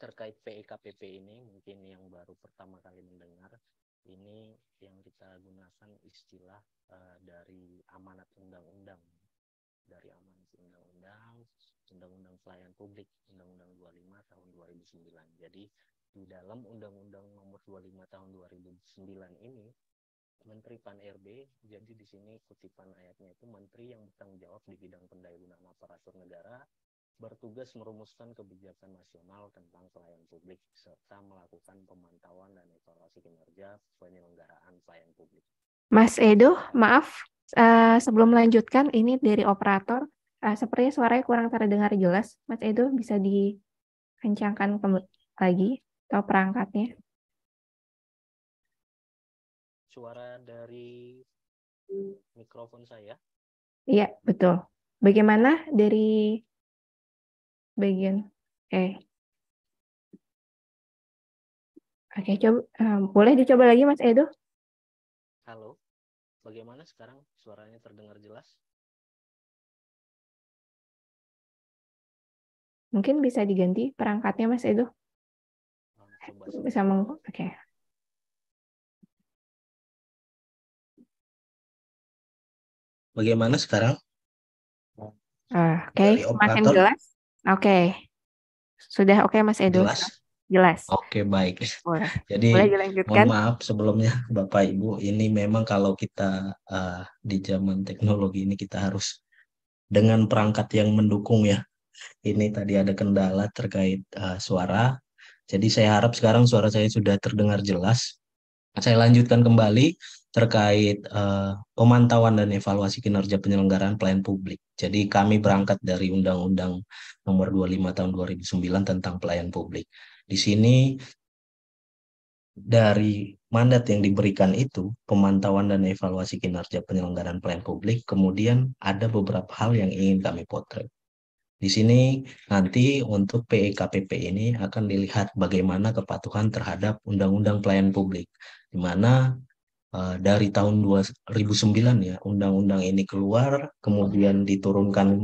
terkait PEKPP ini, mungkin yang baru pertama kali mendengar, ini yang kita gunakan istilah dari amanat undang-undang. Dari amanat undang-undang pelayanan publik, Undang-Undang 25 tahun 2009. Jadi di dalam Undang-Undang nomor 25 tahun 2009 ini, Menteri Pan-RB, jadi di sini kutipan ayatnya itu, Menteri yang bertanggung jawab di bidang pendahuluan aparatur negara bertugas merumuskan kebijakan nasional tentang pelayanan publik serta melakukan pemantauan dan evaluasi kinerja penyelenggaraan pelayanan publik. Mas Edo, maaf, sebelum melanjutkan, ini dari operator, sepertinya suaranya kurang terdengar jelas. Mas Edo, bisa dikencangkan lagi atau perangkatnya? Suara dari mikrofon saya? Iya, betul. Bagaimana dari bagian? Oke, coba boleh dicoba lagi, Mas Edo? Halo, bagaimana sekarang suaranya terdengar jelas? Mungkin bisa diganti perangkatnya, Mas Edo. Coba Bisa oke. Bagaimana sekarang? Oke, semakin jelas. Oke, sudah oke, Mas Edo. Jelas. Oke, baik. Boleh. Jadi Boleh dilanjutkan. mohon maaf sebelumnya Bapak Ibu, ini memang kalau kita di zaman teknologi ini kita harus dengan perangkat yang mendukung ya. Ini tadi ada kendala terkait suara. Jadi saya harap sekarang suara saya sudah terdengar jelas. Saya lanjutkan kembali terkait pemantauan dan evaluasi kinerja penyelenggaraan pelayanan publik. Jadi kami berangkat dari Undang-Undang Nomor 25 Tahun 2009 tentang pelayanan publik. Di sini dari mandat yang diberikan itu, pemantauan dan evaluasi kinerja penyelenggaraan pelayanan publik, kemudian ada beberapa hal yang ingin kami potret. Di sini nanti untuk PEKPP ini akan dilihat bagaimana kepatuhan terhadap Undang-Undang Pelayanan Publik, di mana dari tahun 2009 ya, undang-undang ini keluar, kemudian diturunkan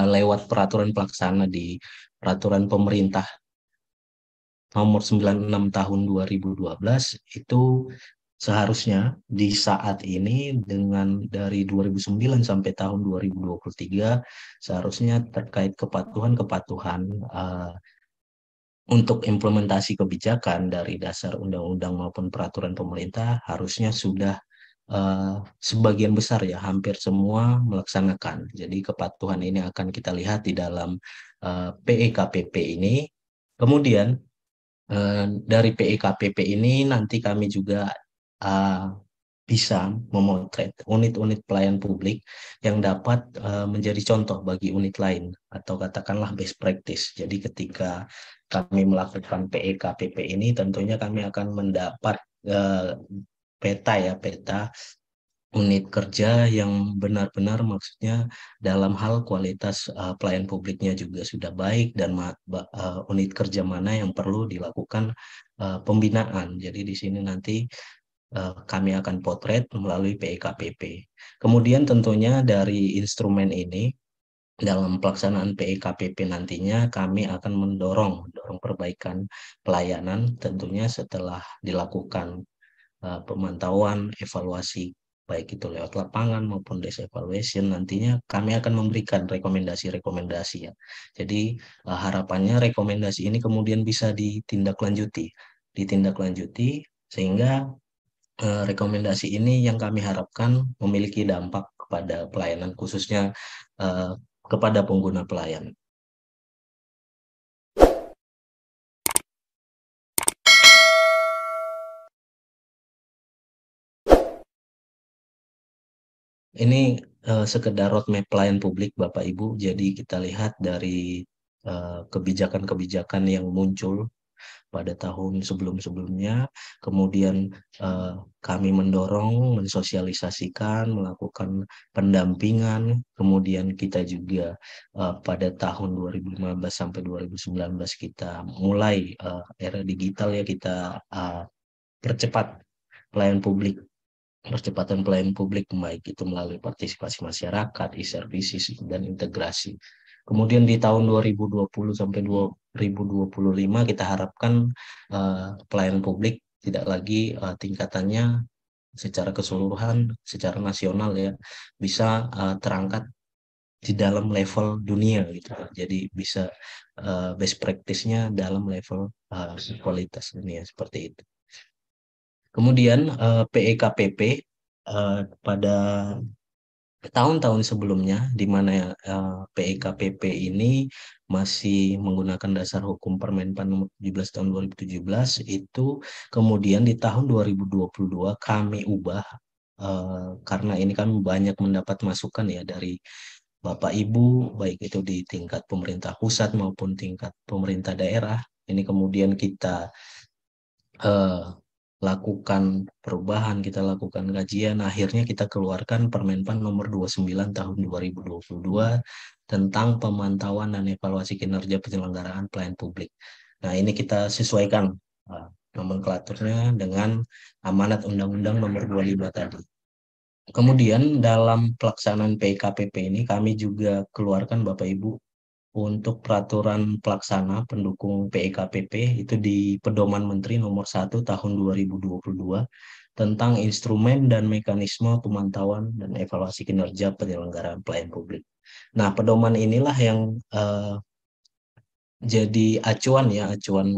lewat peraturan pelaksana di peraturan pemerintah nomor 96 tahun 2012, itu seharusnya di saat ini dengan dari 2009 sampai tahun 2023 seharusnya terkait kepatuhan-kepatuhan untuk implementasi kebijakan dari dasar undang-undang maupun peraturan pemerintah harusnya sudah sebagian besar ya, hampir semua melaksanakan. Jadi kepatuhan ini akan kita lihat di dalam PEKPP ini. Kemudian dari PEKPP ini nanti kami juga bisa memotret unit-unit pelayanan publik yang dapat menjadi contoh bagi unit lain atau katakanlah best practice. Jadi ketika kami melakukan PEKPP ini tentunya kami akan mendapat peta unit kerja yang benar-benar maksudnya dalam hal kualitas pelayan publiknya juga sudah baik dan unit kerja mana yang perlu dilakukan pembinaan. Jadi di sini nanti kami akan potret melalui PEKPP. Kemudian tentunya dari instrumen ini dalam pelaksanaan PEKPP nantinya kami akan mendorong perbaikan pelayanan tentunya setelah dilakukan pemantauan, evaluasi, baik itu lewat lapangan maupun desk evaluation, nantinya kami akan memberikan rekomendasi-rekomendasi ya. Jadi harapannya rekomendasi ini kemudian bisa ditindaklanjuti sehingga rekomendasi ini yang kami harapkan memiliki dampak kepada pelayanan khususnya kepada pengguna pelayanan. Ini sekedar roadmap pelayanan publik Bapak Ibu. Jadi kita lihat dari kebijakan-kebijakan yang muncul pada tahun sebelum-sebelumnya. Kemudian kami mendorong, mensosialisasikan, melakukan pendampingan. Kemudian kita juga pada tahun 2015 sampai 2019 kita mulai era digital ya, kita percepat pelayanan publik. Percepatan pelayanan publik baik itu melalui partisipasi masyarakat, e-services, dan integrasi. Kemudian di tahun 2020 sampai 2025 kita harapkan pelayanan publik tidak lagi tingkatannya secara keseluruhan, secara nasional ya, bisa terangkat di dalam level dunia gitu. Jadi bisa best practice-nya dalam level kualitas dunia seperti itu. Kemudian PEKPP pada tahun-tahun sebelumnya, di mana PEKPP ini masih menggunakan dasar hukum Permenpan nomor 17 tahun 2017, itu kemudian di tahun 2022 kami ubah karena ini kan banyak mendapat masukan ya dari Bapak Ibu, baik itu di tingkat pemerintah pusat maupun tingkat pemerintah daerah. Ini kemudian kita eh, lakukan perubahan, kita lakukan kajian, akhirnya kita keluarkan Permenpan nomor 29 tahun 2022 tentang pemantauan dan evaluasi kinerja penyelenggaraan pelayanan publik. Nah, ini kita sesuaikan nomenklaturnya dengan amanat Undang-Undang nomor 25 tadi. Kemudian dalam pelaksanaan PKPP ini kami juga keluarkan Bapak Ibu untuk peraturan pelaksana pendukung PEKPP itu di Pedoman Menteri nomor 1 tahun 2022 tentang instrumen dan mekanisme pemantauan dan evaluasi kinerja penyelenggaraan pelayanan publik. Nah, pedoman inilah yang jadi acuan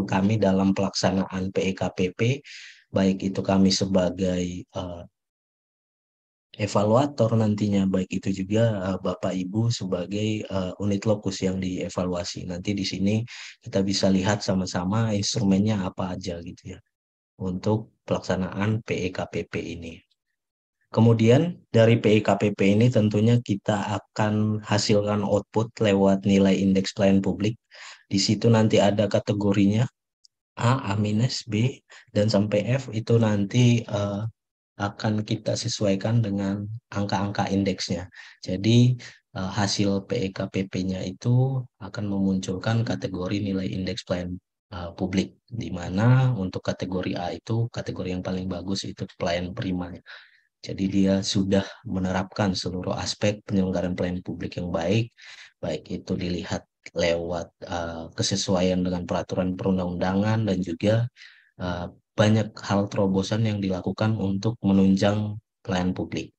kami dalam pelaksanaan PEKPP, baik itu kami sebagai evaluator nantinya, baik itu juga Bapak Ibu sebagai unit lokus yang dievaluasi. Nanti di sini kita bisa lihat sama-sama instrumennya apa aja gitu ya untuk pelaksanaan PEKPP ini. Kemudian dari PEKPP ini tentunya kita akan hasilkan output lewat nilai indeks pelayanan publik. Di situ nanti ada kategorinya A, A minus, B, dan sampai F itu nanti akan kita sesuaikan dengan angka-angka indeksnya. Jadi hasil PEKPP-nya itu akan memunculkan kategori nilai indeks pelayanan publik, di mana untuk kategori A itu kategori yang paling bagus itu pelayanan prima. Jadi dia sudah menerapkan seluruh aspek penyelenggaraan pelayanan publik yang baik, baik itu dilihat lewat kesesuaian dengan peraturan perundang-undangan dan juga uh, banyak hal terobosan yang dilakukan untuk menunjang pelayanan publik.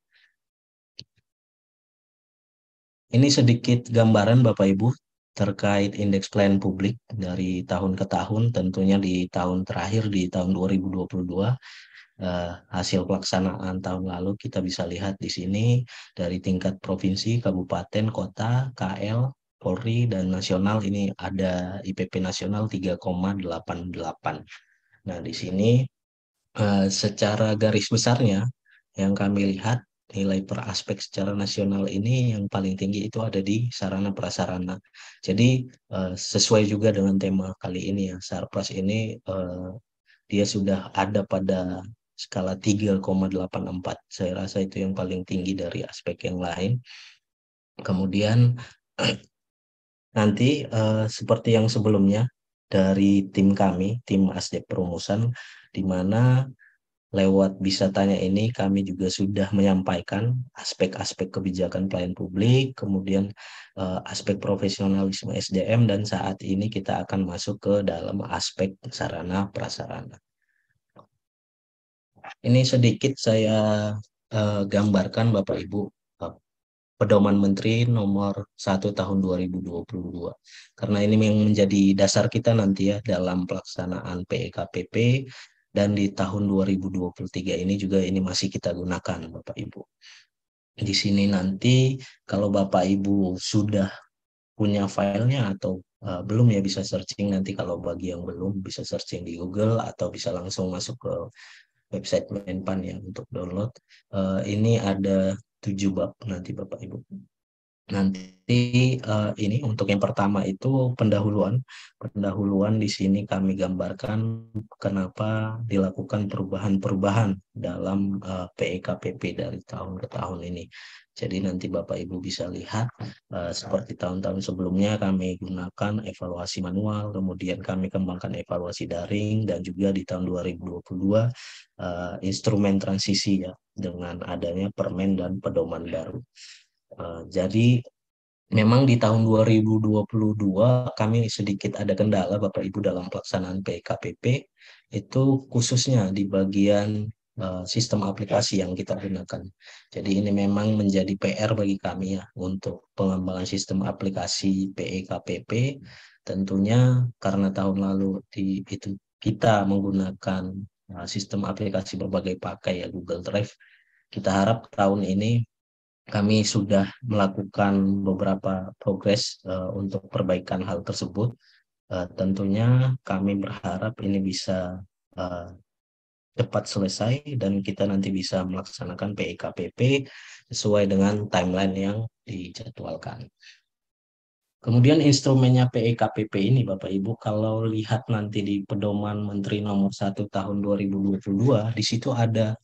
Ini sedikit gambaran Bapak Ibu terkait indeks pelayanan publik dari tahun ke tahun, tentunya di tahun terakhir di tahun 2022 hasil pelaksanaan tahun lalu kita bisa lihat di sini dari tingkat provinsi, kabupaten, kota, KL, Polri, dan nasional ini ada IPP nasional 3,88. Nah, di sini secara garis besarnya yang kami lihat nilai per aspek secara nasional ini yang paling tinggi itu ada di sarana prasarana. Jadi sesuai juga dengan tema kali ini ya, Sarpras ini dia sudah ada pada skala 3,84. Saya rasa itu yang paling tinggi dari aspek yang lain. Kemudian nanti seperti yang sebelumnya dari tim kami, tim Asdep Perumusan, di mana lewat Bisa Tanya ini kami juga sudah menyampaikan aspek-aspek kebijakan pelayanan publik, kemudian aspek profesionalisme SDM, dan saat ini kita akan masuk ke dalam aspek sarana prasarana. Ini sedikit saya gambarkan Bapak Ibu Pedoman Menteri nomor 1 tahun 2022. Karena ini yang menjadi dasar kita nanti ya dalam pelaksanaan PEKPP, dan di tahun 2023 ini juga ini masih kita gunakan Bapak Ibu. Di sini nanti kalau Bapak Ibu sudah punya filenya atau belum ya bisa searching, nanti kalau bagi yang belum bisa searching di Google atau bisa langsung masuk ke website Menpan ya untuk download. Ini ada 7 bab nanti Bapak Ibu. Nanti ini untuk yang pertama itu pendahuluan. Pendahuluan di sini kami gambarkan kenapa dilakukan perubahan-perubahan dalam PEKPP dari tahun ke tahun ini. Jadi nanti Bapak Ibu bisa lihat seperti tahun-tahun sebelumnya kami gunakan evaluasi manual, kemudian kami kembangkan evaluasi daring, dan juga di tahun 2022 instrumen transisi ya dengan adanya permen dan pedoman baru. Jadi memang di tahun 2022 kami sedikit ada kendala Bapak Ibu dalam pelaksanaan PKPP itu khususnya di bagian sistem aplikasi yang kita gunakan. Jadi ini memang menjadi PR bagi kami ya untuk pengembangan sistem aplikasi PEKPP. Tentunya karena tahun lalu itu kita menggunakan sistem aplikasi berbagai pakai ya Google Drive. Kita harap tahun ini kami sudah melakukan beberapa progres untuk perbaikan hal tersebut. Tentunya kami berharap ini bisa uh, cepat selesai dan kita nanti bisa melaksanakan PEKPP sesuai dengan timeline yang dijadwalkan. Kemudian instrumennya PEKPP ini Bapak Ibu, kalau lihat nanti di Pedoman Menteri Nomor 1 Tahun 2022, di situ ada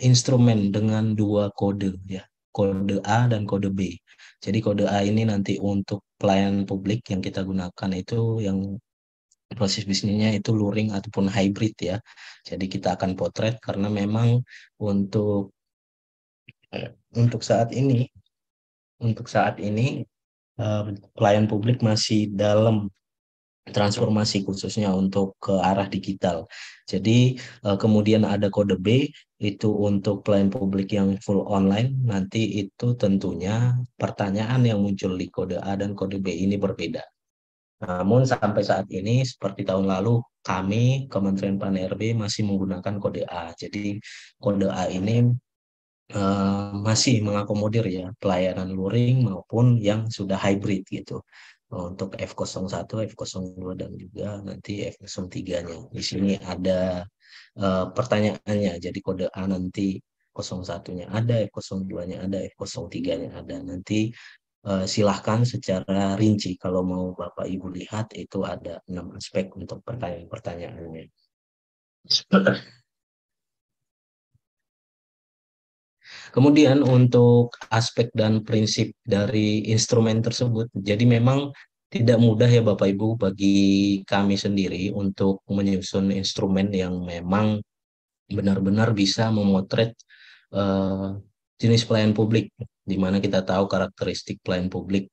instrumen dengan dua kode ya, kode A dan kode B. Jadi kode A ini nanti untuk pelayanan publik yang kita gunakan itu yang proses bisnisnya itu luring ataupun hybrid ya. Jadi kita akan potret karena memang untuk untuk saat ini untuk saat ini pelayan publik masih dalam transformasi khususnya untuk ke arah digital. Jadi kemudian ada kode B itu untuk pelayan publik yang full online. Nanti itu tentunya pertanyaan yang muncul di kode A dan kode B ini berbeda. Namun sampai saat ini seperti tahun lalu kami Kementerian PAN-RB masih menggunakan kode A. Jadi kode A ini masih mengakomodir ya pelayanan luring maupun yang sudah hybrid gitu. Untuk F01, F02 dan juga nanti F03-nya. Di sini ada pertanyaannya. Jadi kode A nanti 01-nya ada, F02-nya ada, F03-nya ada. Nanti silahkan secara rinci kalau mau Bapak Ibu lihat itu ada 6 aspek untuk pertanyaan-pertanyaannya. Kemudian untuk aspek dan prinsip dari instrumen tersebut, jadi memang tidak mudah ya Bapak Ibu bagi kami sendiri untuk menyusun instrumen yang memang benar-benar bisa memotret eh, jenis pelayan publik, di mana kita tahu karakteristik pelayan publik,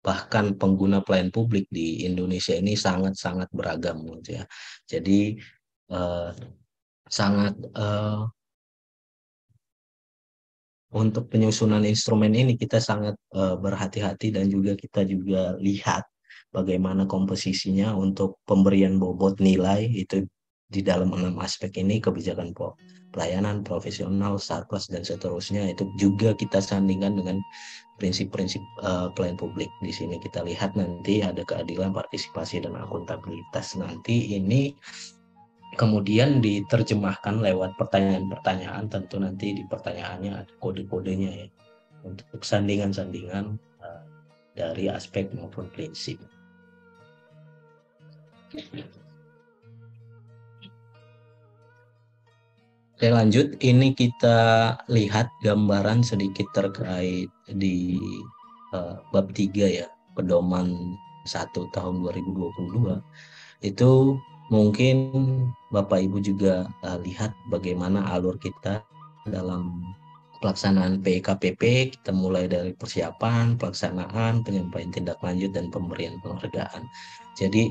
bahkan pengguna pelayan publik di Indonesia ini sangat-sangat beragam gitu ya. Jadi eh, sangat untuk penyusunan instrumen ini kita sangat berhati-hati dan juga kita juga lihat bagaimana komposisinya untuk pemberian bobot nilai itu di dalam 6 aspek ini kebijakan pelayanan profesional, sarkas dan seterusnya itu juga kita sandingkan dengan prinsip-prinsip pelayan publik. Di sini kita lihat nanti ada keadilan, partisipasi dan akuntabilitas. Nanti ini kemudian diterjemahkan lewat pertanyaan-pertanyaan, tentu nanti di pertanyaannya ada kode-kodenya ya untuk sandingan-sandingan dari aspek maupun prinsip. Oke lanjut, ini kita lihat gambaran sedikit terkait di bab 3 ya, Pedoman 1 tahun 2022. Itu mungkin Bapak Ibu juga lihat bagaimana alur kita dalam pelaksanaan PKPP. Kita mulai dari persiapan, pelaksanaan, penyampaian tindak lanjut, dan pemberian penghargaan. Jadi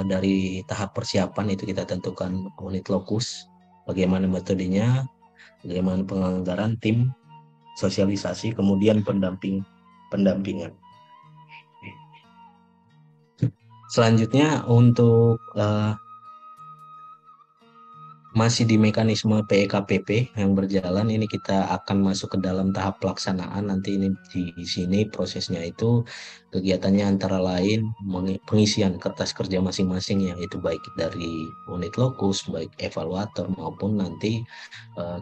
dari tahap persiapan itu kita tentukan unit lokus, bagaimana metodenya, bagaimana penganggaran tim, sosialisasi, kemudian pendampingan. Selanjutnya untuk masih di mekanisme PEKPP yang berjalan, ini kita akan masuk ke dalam tahap pelaksanaan. Nanti ini di sini prosesnya itu kegiatannya antara lain pengisian kertas kerja masing-masing, yang itu baik dari unit lokus, baik evaluator maupun nanti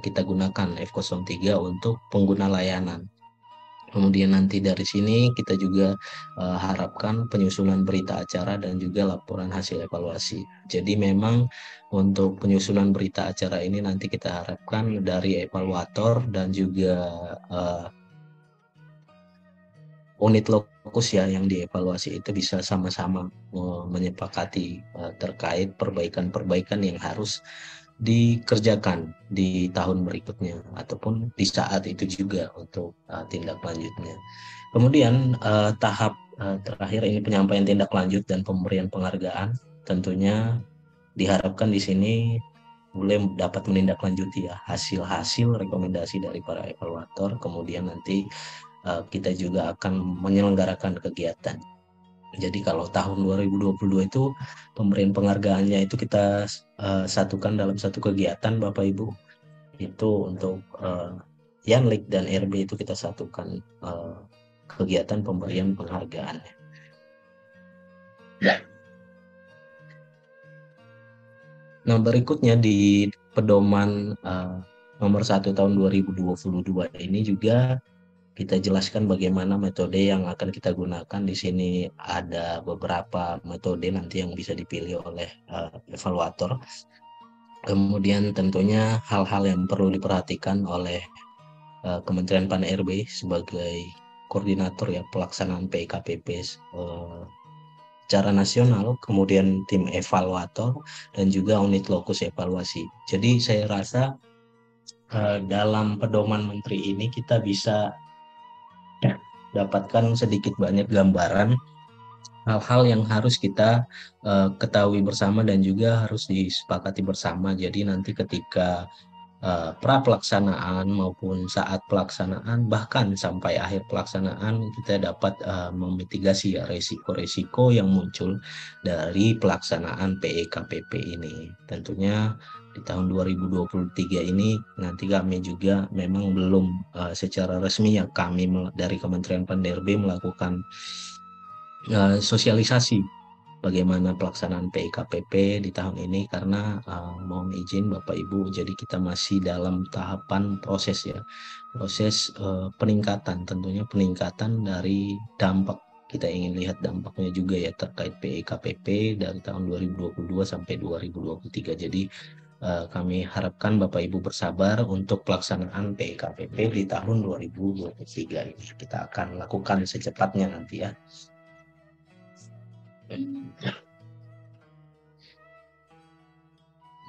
kita gunakan F03 untuk pengguna layanan. Kemudian nanti dari sini kita juga harapkan penyusunan berita acara dan juga laporan hasil evaluasi. Jadi memang untuk penyusunan berita acara ini nanti kita harapkan dari evaluator dan juga unit lokus ya yang dievaluasi itu bisa sama-sama menyepakati terkait perbaikan-perbaikan yang harus dikerjakan di tahun berikutnya ataupun di saat itu juga untuk tindak lanjutnya. Kemudian tahap terakhir ini penyampaian tindak lanjut dan pemberian penghargaan. Tentunya diharapkan di sini boleh dapat menindaklanjuti ya hasil-hasil rekomendasi dari para evaluator. Kemudian nanti kita juga akan menyelenggarakan kegiatan. Jadi kalau tahun 2022 itu pemberian penghargaannya itu kita satukan dalam satu kegiatan Bapak Ibu. Itu untuk Yanlik dan RB itu kita satukan kegiatan pemberian penghargaannya. Nah, berikutnya di pedoman nomor 1 tahun 2022 ini juga kita jelaskan bagaimana metode yang akan kita gunakan. Di sini ada beberapa metode nanti yang bisa dipilih oleh evaluator. Kemudian tentunya hal-hal yang perlu diperhatikan oleh Kementerian Pan RB sebagai koordinator ya pelaksanaan PIKPP secara nasional, kemudian tim evaluator dan juga unit lokus evaluasi. Jadi saya rasa dalam pedoman menteri ini kita bisa dapatkan sedikit banyak gambaran hal-hal yang harus kita ketahui bersama dan juga harus disepakati bersama. Jadi nanti ketika pra pelaksanaan maupun saat pelaksanaan bahkan sampai akhir pelaksanaan kita dapat memitigasi ya resiko-resiko yang muncul dari pelaksanaan PEKPP ini. Tentunya di tahun 2023 ini nanti kami juga memang belum secara resmi ya kami dari Kementerian Pan-RB melakukan sosialisasi bagaimana pelaksanaan PIKPP di tahun ini karena mohon izin Bapak Ibu, jadi kita masih dalam tahapan proses ya, proses peningkatan, tentunya peningkatan dari dampak. Kita ingin lihat dampaknya juga ya terkait PIKPP dari tahun 2022 sampai 2023. Jadi kami harapkan Bapak Ibu bersabar untuk pelaksanaan PIKPP di tahun 2023 ini. Kita akan lakukan secepatnya nanti ya.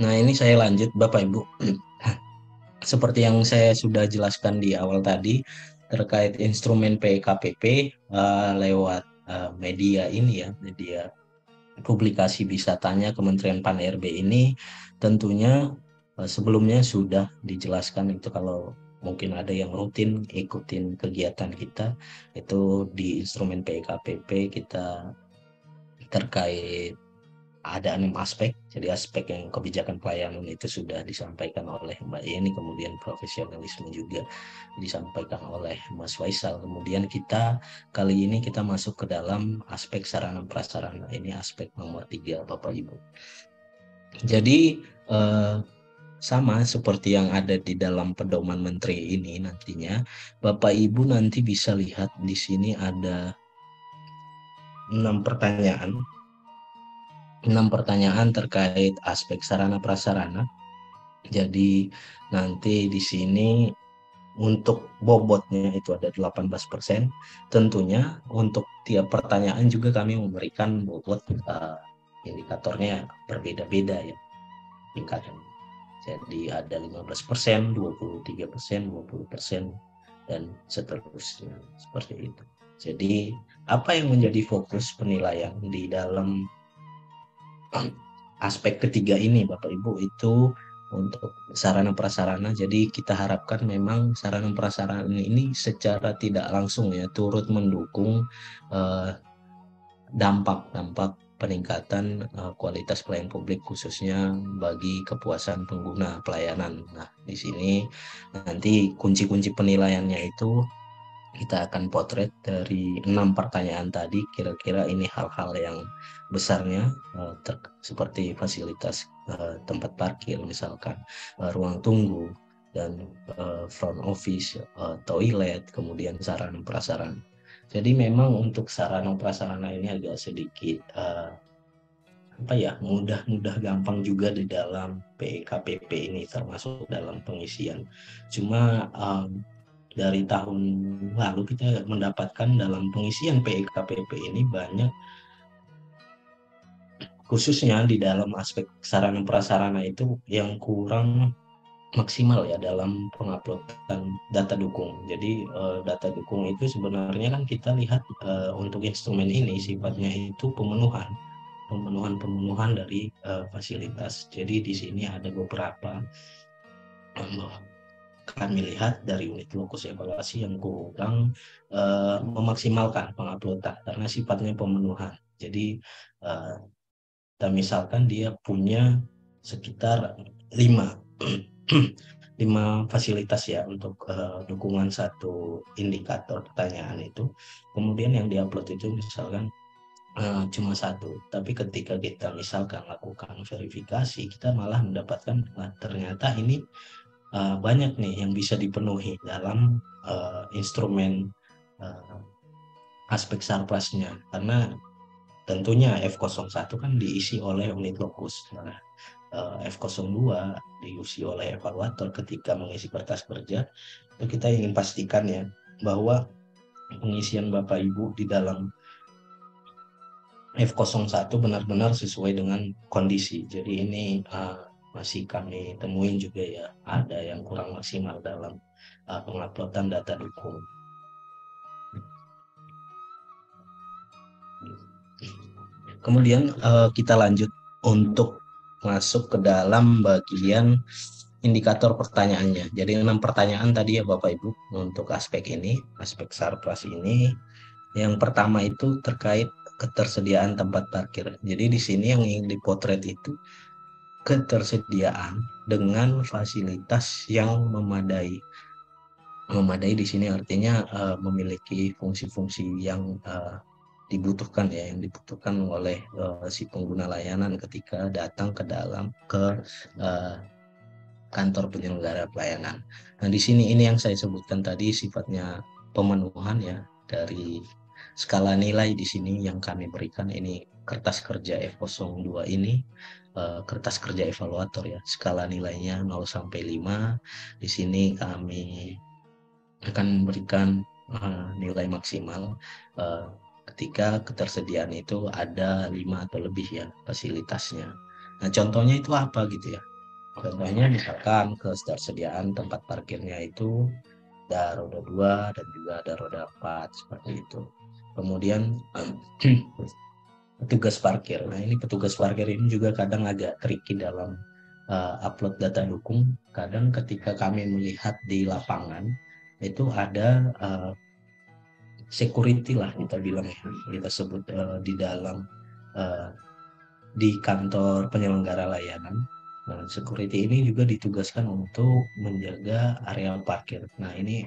Nah, ini saya lanjut Bapak Ibu. Seperti yang saya sudah jelaskan di awal tadi terkait instrumen PKPP lewat media ini ya, media publikasi Bisa Tanya Kementerian Pan RB ini tentunya sebelumnya sudah dijelaskan itu kalau mungkin ada yang rutin ikutin kegiatan kita itu di instrumen PKPP kita terkait ada 6 aspek. Jadi aspek yang kebijakan pelayanan itu sudah disampaikan oleh Mbak Yeni, kemudian profesionalisme juga disampaikan oleh Mas Faisal. Kemudian kita kali ini kita masuk ke dalam aspek sarana prasarana. Ini aspek nomor 3 Bapak Ibu. Jadi sama seperti yang ada di dalam pedoman menteri ini nantinya Bapak Ibu nanti bisa lihat di sini ada 6 pertanyaan. 6 pertanyaan terkait aspek sarana prasarana. Jadi nanti di sini untuk bobotnya itu ada 18%. Tentunya untuk tiap pertanyaan juga kami memberikan bobot indikatornya berbeda-beda ya tingkatnya. Jadi ada 15%, 23%, 20% dan seterusnya seperti itu. Jadi apa yang menjadi fokus penilaian di dalam aspek ketiga ini Bapak Ibu itu untuk sarana prasarana. Jadi kita harapkan memang sarana prasarana ini secara tidak langsung ya turut mendukung dampak-dampak peningkatan kualitas pelayanan publik khususnya bagi kepuasan pengguna pelayanan. Nah, di sini nanti kunci-kunci penilaiannya itu kita akan potret dari 6 pertanyaan tadi, kira-kira ini hal-hal yang besarnya seperti fasilitas tempat parkir misalkan, ruang tunggu dan front office, toilet, kemudian sarana prasarana. Jadi memang untuk sarana prasarana ini agak sedikit mudah gampang juga di dalam PKPP ini termasuk dalam pengisian. Cuma dari tahun lalu kita mendapatkan dalam pengisian PKPP ini banyak khususnya di dalam aspek sarana prasarana itu yang kurang maksimal ya dalam penguploadan data dukung. Jadi data dukung itu sebenarnya kan kita lihat untuk instrumen ini sifatnya itu pemenuhan dari fasilitas. Jadi di sini ada beberapa kami lihat dari unit lokus evaluasi yang kurang memaksimalkan penguploadan karena sifatnya pemenuhan. Jadi uh, kita misalkan dia punya sekitar 5 5 fasilitas ya untuk dukungan satu indikator pertanyaan itu. Kemudian yang diupload itu misalkan cuma satu, tapi ketika kita misalkan lakukan verifikasi, kita malah mendapatkan ternyata ini banyak nih yang bisa dipenuhi dalam instrumen uh, aspek sarplasnya, karena tentunya F01 kan diisi oleh unit lokus. Nah, F02 diisi oleh evaluator ketika mengisi kertas kerja. Itu kita ingin pastikan ya bahwa pengisian Bapak Ibu di dalam F01 benar-benar sesuai dengan kondisi. Jadi ini masih kami temuin juga ya, ada yang kurang maksimal dalam penguploadan data dukung. Kemudian kita lanjut untuk masuk ke dalam bagian indikator pertanyaannya. Jadi 6 pertanyaan tadi ya Bapak Ibu untuk aspek ini, aspek sarpras ini. Yang pertama itu terkait ketersediaan tempat parkir. Jadi di sini yang ingin dipotret itu ketersediaan dengan fasilitas yang memadai. Memadai di sini artinya memiliki fungsi-fungsi yang dibutuhkan ya, yang dibutuhkan oleh si pengguna layanan ketika datang ke dalam kantor penyelenggara pelayanan. Nah, di sini ini yang saya sebutkan tadi sifatnya pemenuhan ya dari skala nilai di sini yang kami berikan ini kertas kerja F02 ini kertas kerja evaluator ya. Skala nilainya 0 sampai 5. Di sini kami akan memberikan nilai maksimal ketika ketersediaan itu ada 5 atau lebih ya fasilitasnya. Nah, contohnya itu apa gitu ya? Contohnya misalkan ketersediaan tempat parkirnya itu ada roda 2 dan juga ada roda 4 seperti itu. Kemudian petugas parkir. Nah, ini petugas parkir ini juga kadang agak tricky dalam upload data dukung. Kadang ketika kami melihat di lapangan itu ada security lah kita bilang ya, kita sebut di dalam di kantor penyelenggara layanan. Nah, security ini juga ditugaskan untuk menjaga area parkir. Nah, ini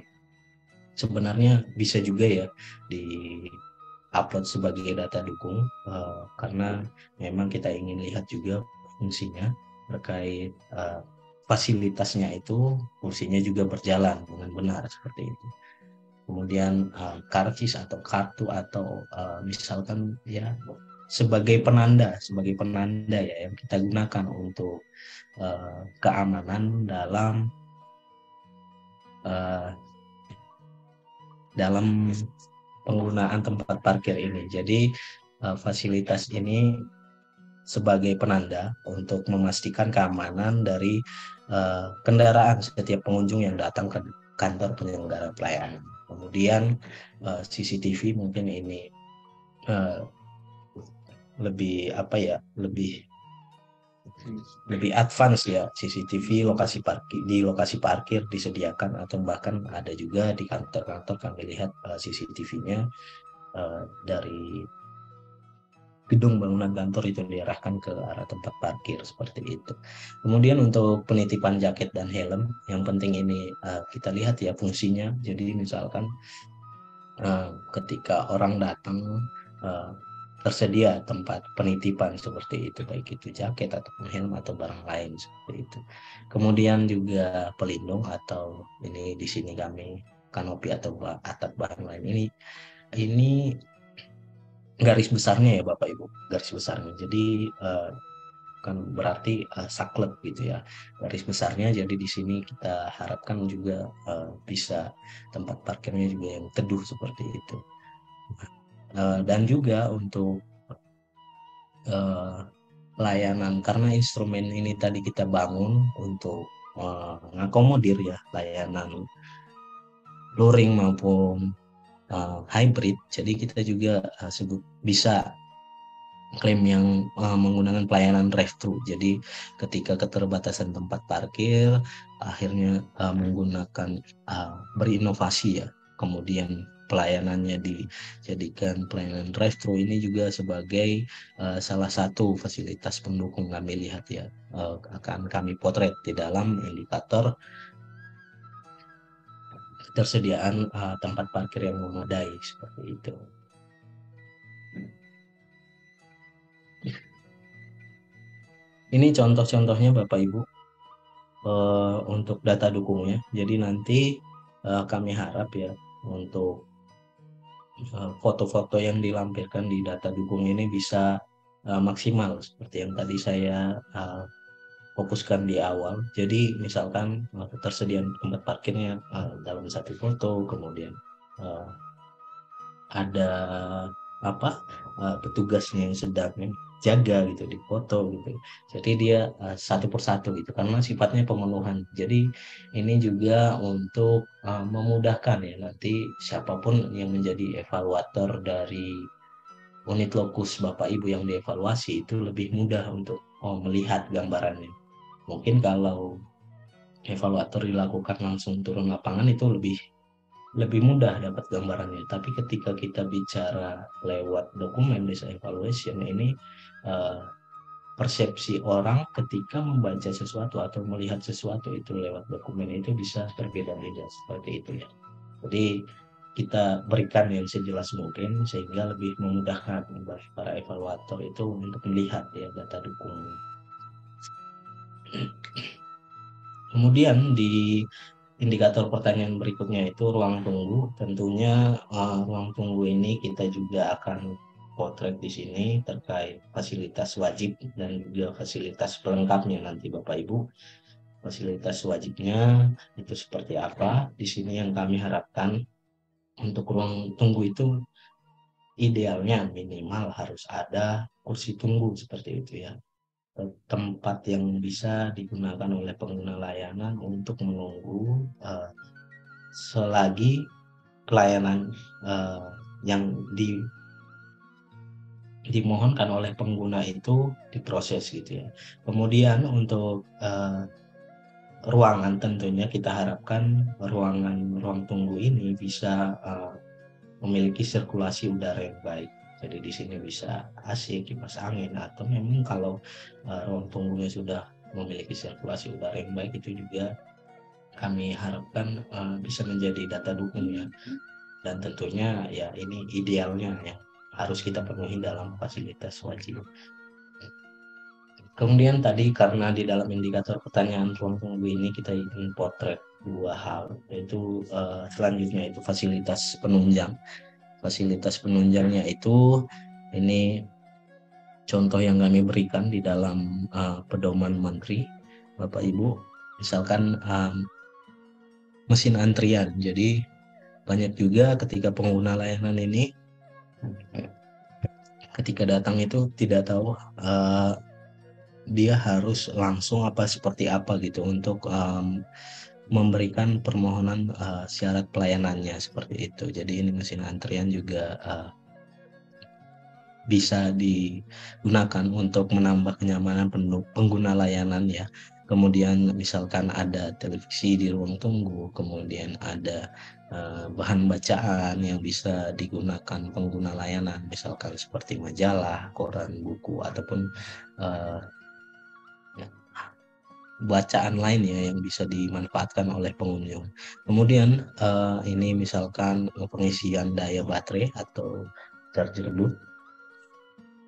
sebenarnya bisa juga ya di upload sebagai data dukung karena memang kita ingin lihat juga fungsinya terkait fasilitasnya itu fungsinya juga berjalan dengan benar seperti itu. Kemudian karcis atau kartu atau misalkan ya sebagai penanda ya yang kita gunakan untuk keamanan dalam penggunaan tempat parkir ini. Jadi fasilitas ini sebagai penanda untuk memastikan keamanan dari kendaraan setiap pengunjung yang datang ke kantor penyelenggara pelayanan. Kemudian CCTV mungkin ini lebih apa ya, lebih advance ya. CCTV di lokasi parkir disediakan atau bahkan ada juga di kantor-kantor kami lihat CCTV-nya dari gedung bangunan kantor itu diarahkan ke arah tempat parkir seperti itu. Kemudian untuk penitipan jaket dan helm, yang penting ini kita lihat ya fungsinya. Jadi misalkan ketika orang datang tersedia tempat penitipan seperti itu, baik itu jaket atau helm atau barang lain seperti itu. Kemudian juga pelindung atau ini di sini kami kanopi atau atap bahan lain ini garis besarnya ya Bapak Ibu, garis besarnya. Jadi kan berarti saklek gitu ya garis besarnya. Jadi di sini kita harapkan juga bisa tempat parkirnya juga yang teduh seperti itu. Dan juga untuk layanan, karena instrumen ini tadi kita bangun untuk mengakomodir ya layanan luring maupun hybrid. Jadi kita juga bisa klaim yang menggunakan pelayanan drive-thru. Jadi ketika keterbatasan tempat parkir, akhirnya menggunakan berinovasi ya. Kemudian pelayanannya dijadikan pelayanan drive-thru. Ini juga sebagai salah satu fasilitas pendukung kami lihat ya. Akan kami potret di dalam indikator ketersediaan tempat parkir yang memadai seperti itu. Ini contoh-contohnya Bapak Ibu untuk data dukungnya. Jadi nanti kami harap ya untuk foto-foto yang dilampirkan di data dukung ini bisa maksimal seperti yang tadi saya fokuskan di awal. Jadi misalkan ketersediaan tempat parkirnya dalam satu foto, kemudian uh, ada apa petugasnya yang sedang jaga gitu di foto gitu. Jadi dia satu persatu gitu karena sifatnya pemenuhan. Jadi ini juga untuk memudahkan ya nanti siapapun yang menjadi evaluator dari unit lokus Bapak Ibu yang dievaluasi itu lebih mudah untuk melihat gambarannya. Mungkin kalau evaluator dilakukan langsung turun lapangan itu lebih mudah dapat gambarannya. Tapi ketika kita bicara lewat dokumen desa evaluation ini uh, persepsi orang ketika membaca sesuatu atau melihat sesuatu itu lewat dokumen itu bisa berbeda-beda seperti itu ya. Jadi kita berikan yang sejelas mungkin sehingga lebih memudahkan bagi para evaluator itu untuk melihat ya data dukung. Kemudian di indikator pertanyaan berikutnya itu ruang tunggu. Tentunya ruang tunggu ini kita juga akan potret di sini terkait fasilitas wajib dan juga fasilitas pelengkapnya nanti Bapak Ibu. Fasilitas wajibnya itu seperti apa? Di sini yang kami harapkan untuk ruang tunggu itu idealnya minimal harus ada kursi tunggu seperti itu ya. Tempat yang bisa digunakan oleh pengguna layanan untuk menunggu selagi pelayanan yang dimohonkan oleh pengguna itu diproses gitu ya. Kemudian untuk ruangan tentunya kita harapkan ruang tunggu ini bisa memiliki sirkulasi udara yang baik. Jadi di sini bisa AC, kipas angin, atau memang kalau ruang tunggunya sudah memiliki sirkulasi udara yang baik itu juga kami harapkan bisa menjadi data dukung ya. Dan tentunya ya ini idealnya yang harus kita penuhi dalam fasilitas wajib. Kemudian tadi karena di dalam indikator pertanyaan ruang tunggu ini kita ingin potret dua hal, yaitu selanjutnya itu fasilitas penunjang. Fasilitas penunjangnya itu ini contoh yang kami berikan di dalam pedoman Menteri, Bapak Ibu, misalkan mesin antrian. Jadi banyak juga ketika pengguna layanan ini ketika datang itu tidak tahu dia harus langsung apa seperti apa gitu untuk memberikan permohonan syarat pelayanannya seperti itu. Jadi ini mesin antrian juga bisa digunakan untuk menambah kenyamanan pengguna layanan ya. Kemudian misalkan ada televisi di ruang tunggu, kemudian ada bahan bacaan yang bisa digunakan pengguna layanan, misalkan seperti majalah, koran, buku, ataupun bacaan lain ya yang bisa dimanfaatkan oleh pengunjung. Kemudian ini misalkan pengisian daya baterai atau charger booth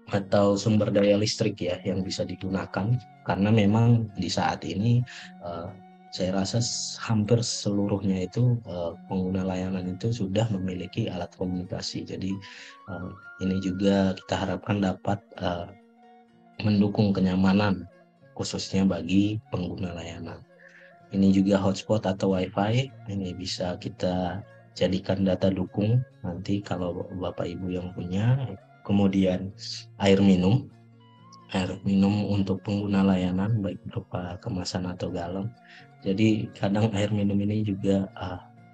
atau sumber daya listrik ya yang bisa digunakan karena memang di saat ini saya rasa hampir seluruhnya itu pengguna layanan itu sudah memiliki alat komunikasi. Jadi ini juga kita harapkan dapat mendukung kenyamanan khususnya bagi pengguna layanan. Ini juga hotspot atau wifi, ini bisa kita jadikan data dukung nanti kalau Bapak Ibu yang punya. Kemudian air minum, air minum untuk pengguna layanan baik berupa kemasan atau galon. Jadi kadang air minum ini juga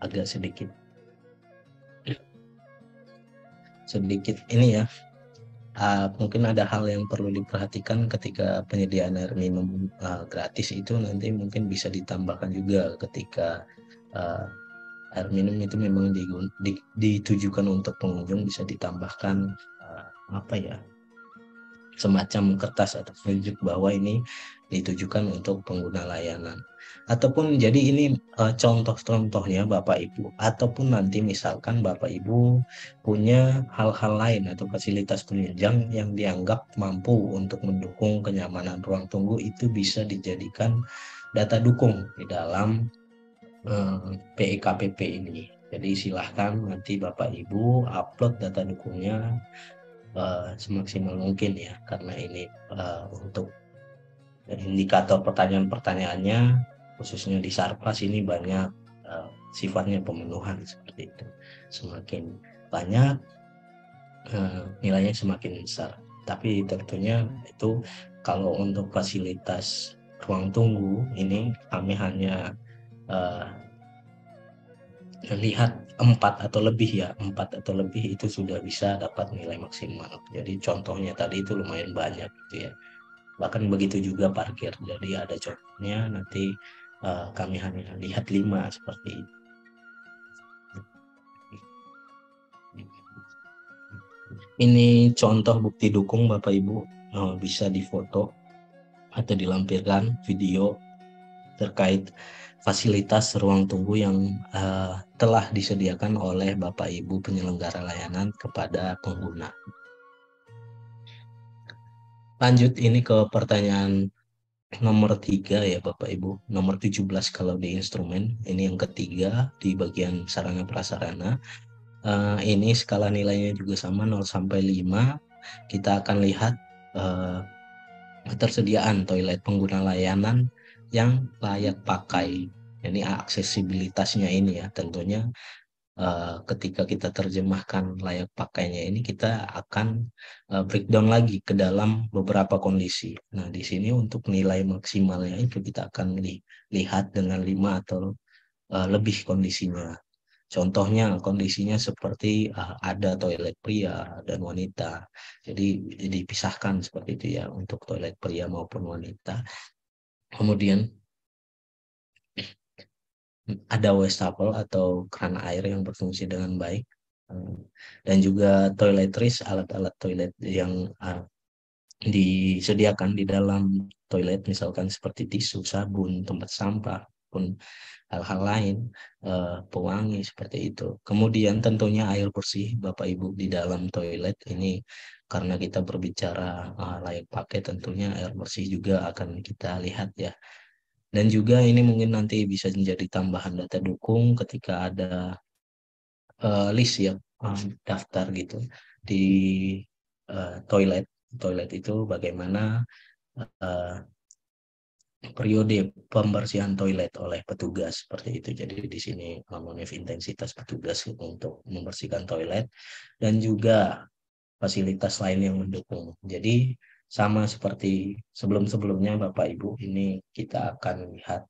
agak sedikit ini ya, mungkin ada hal yang perlu diperhatikan ketika penyediaan air minum gratis itu, nanti mungkin bisa ditambahkan juga ketika uh, air minum itu memang ditujukan untuk pengunjung, bisa ditambahkan apa ya, semacam kertas atau penunjuk bahwa ini ditujukan untuk pengguna layanan. Ataupun jadi ini contoh-contohnya Bapak Ibu, ataupun nanti misalkan Bapak Ibu punya hal-hal lain atau fasilitas penunjang yang dianggap mampu untuk mendukung kenyamanan ruang tunggu, itu bisa dijadikan data dukung di dalam PEKPP ini. Jadi silahkan nanti Bapak Ibu upload data dukungnya semaksimal mungkin ya, karena ini untuk indikator pertanyaan-pertanyaannya khususnya di Sarpas ini banyak sifatnya pemenuhan seperti itu. Semakin banyak nilainya semakin besar. Tapi tentunya itu kalau untuk fasilitas ruang tunggu ini kami hanya uh, lihat 4 atau lebih itu sudah bisa dapat nilai maksimal. Jadi contohnya tadi itu lumayan banyak gitu ya. Bahkan begitu juga parkir. Jadi ada contohnya nanti kami hanya lihat 5 seperti itu. Ini contoh bukti dukung Bapak Ibu, bisa difoto atau dilampirkan video terkait fasilitas ruang tunggu yang telah disediakan oleh Bapak Ibu penyelenggara layanan kepada pengguna. Lanjut ini ke pertanyaan nomor 3 ya Bapak Ibu, nomor 17 kalau di instrumen, ini yang ketiga di bagian sarana prasarana. Ini skala nilainya juga sama 0 sampai 5. Kita akan lihat ketersediaan toilet pengguna layanan yang layak pakai. Ini aksesibilitasnya ini ya, tentunya ketika kita terjemahkan layak pakainya ini, kita akan breakdown lagi ke dalam beberapa kondisi. Nah, di sini untuk nilai maksimalnya itu kita akan lihat dengan 5 atau lebih kondisinya. Contohnya kondisinya seperti ada toilet pria dan wanita. Jadi dipisahkan seperti itu ya untuk toilet pria maupun wanita. Kemudian ada wastafel atau keran air yang berfungsi dengan baik, dan juga toiletries, alat-alat toilet yang disediakan di dalam toilet, misalkan seperti tisu, sabun, tempat sampah, pun hal-hal lain, pewangi seperti itu. Kemudian tentunya air bersih Bapak Ibu di dalam toilet ini, karena kita berbicara layak pakai, tentunya air bersih juga akan kita lihat ya. Dan juga ini mungkin nanti bisa menjadi tambahan data dukung ketika ada list ya, daftar gitu di toilet. Toilet itu bagaimana periode pembersihan toilet oleh petugas seperti itu. Jadi di sini memenuhi intensitas petugas untuk membersihkan toilet dan juga fasilitas lain yang mendukung. Jadi sama seperti sebelum-sebelumnya Bapak Ibu, ini kita akan lihat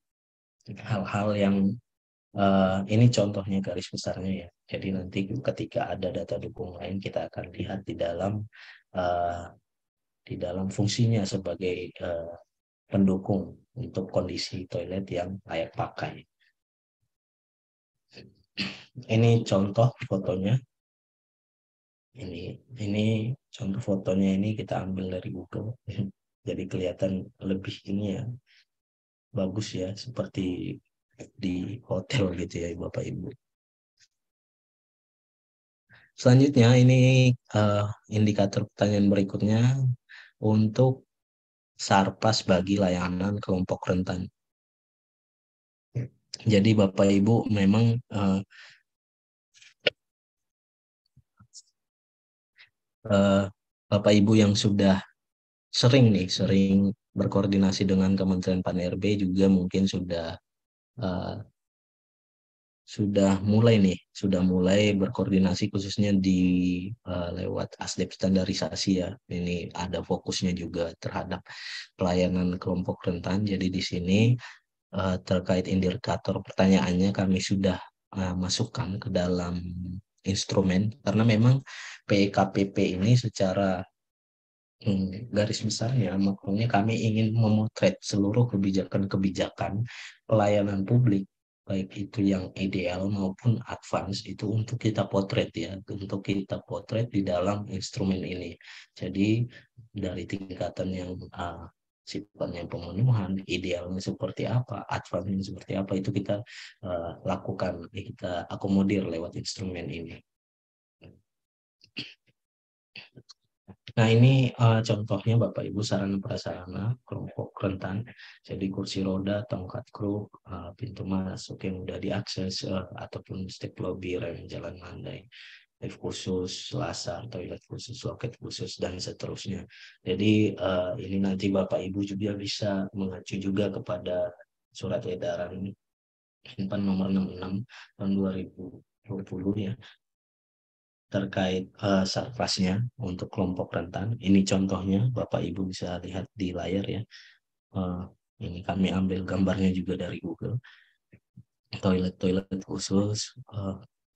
hal-hal yang ini contohnya garis besarnya ya. Jadi nanti ketika ada data dukung lain, kita akan lihat uh, di dalam fungsinya sebagai pendukung untuk kondisi toilet yang layak pakai. Ini contoh fotonya. Ini contoh fotonya, ini kita ambil dari Google. Jadi kelihatan lebih ini ya, bagus ya, seperti di hotel gitu ya Bapak Ibu. Selanjutnya ini indikator pertanyaan berikutnya untuk Sarpas bagi layanan kelompok rentan. Jadi Bapak Ibu memang Bapak Ibu yang sudah sering berkoordinasi dengan Kementerian Pan-RB juga mungkin sudah sudah mulai berkoordinasi khususnya di lewat Asdep standarisasi ya. Ini ada fokusnya juga terhadap pelayanan kelompok rentan. Jadi di sini terkait indikator pertanyaannya kami sudah masukkan ke dalam instrumen karena memang PKPP ini secara garis besarnya makanya kami ingin memotret seluruh kebijakan-kebijakan pelayanan publik baik itu yang ideal maupun advance itu untuk kita potret ya, untuk kita potret di dalam instrumen ini. Jadi dari tingkatan yang sifatnya pemenuhan, idealnya seperti apa, advance seperti apa itu kita lakukan, kita akomodir lewat instrumen ini. Nah, ini contohnya Bapak Ibu sarana prasarana kelompok rentan. Jadi kursi roda, tongkat kru, pintu masuk yang mudah diakses, ataupun step lobby, rem jalan landai, lift khusus, lasar, toilet khusus, loket khusus, dan seterusnya. Jadi ini nanti Bapak Ibu juga bisa mengacu juga kepada surat edaran Menpan nomor 66 tahun 2020 ya, terkait sarfasnya untuk kelompok rentan. Ini contohnya, Bapak Ibu bisa lihat di layar ya. Eh, ini kami ambil gambarnya juga dari Google. Toilet-toilet khusus,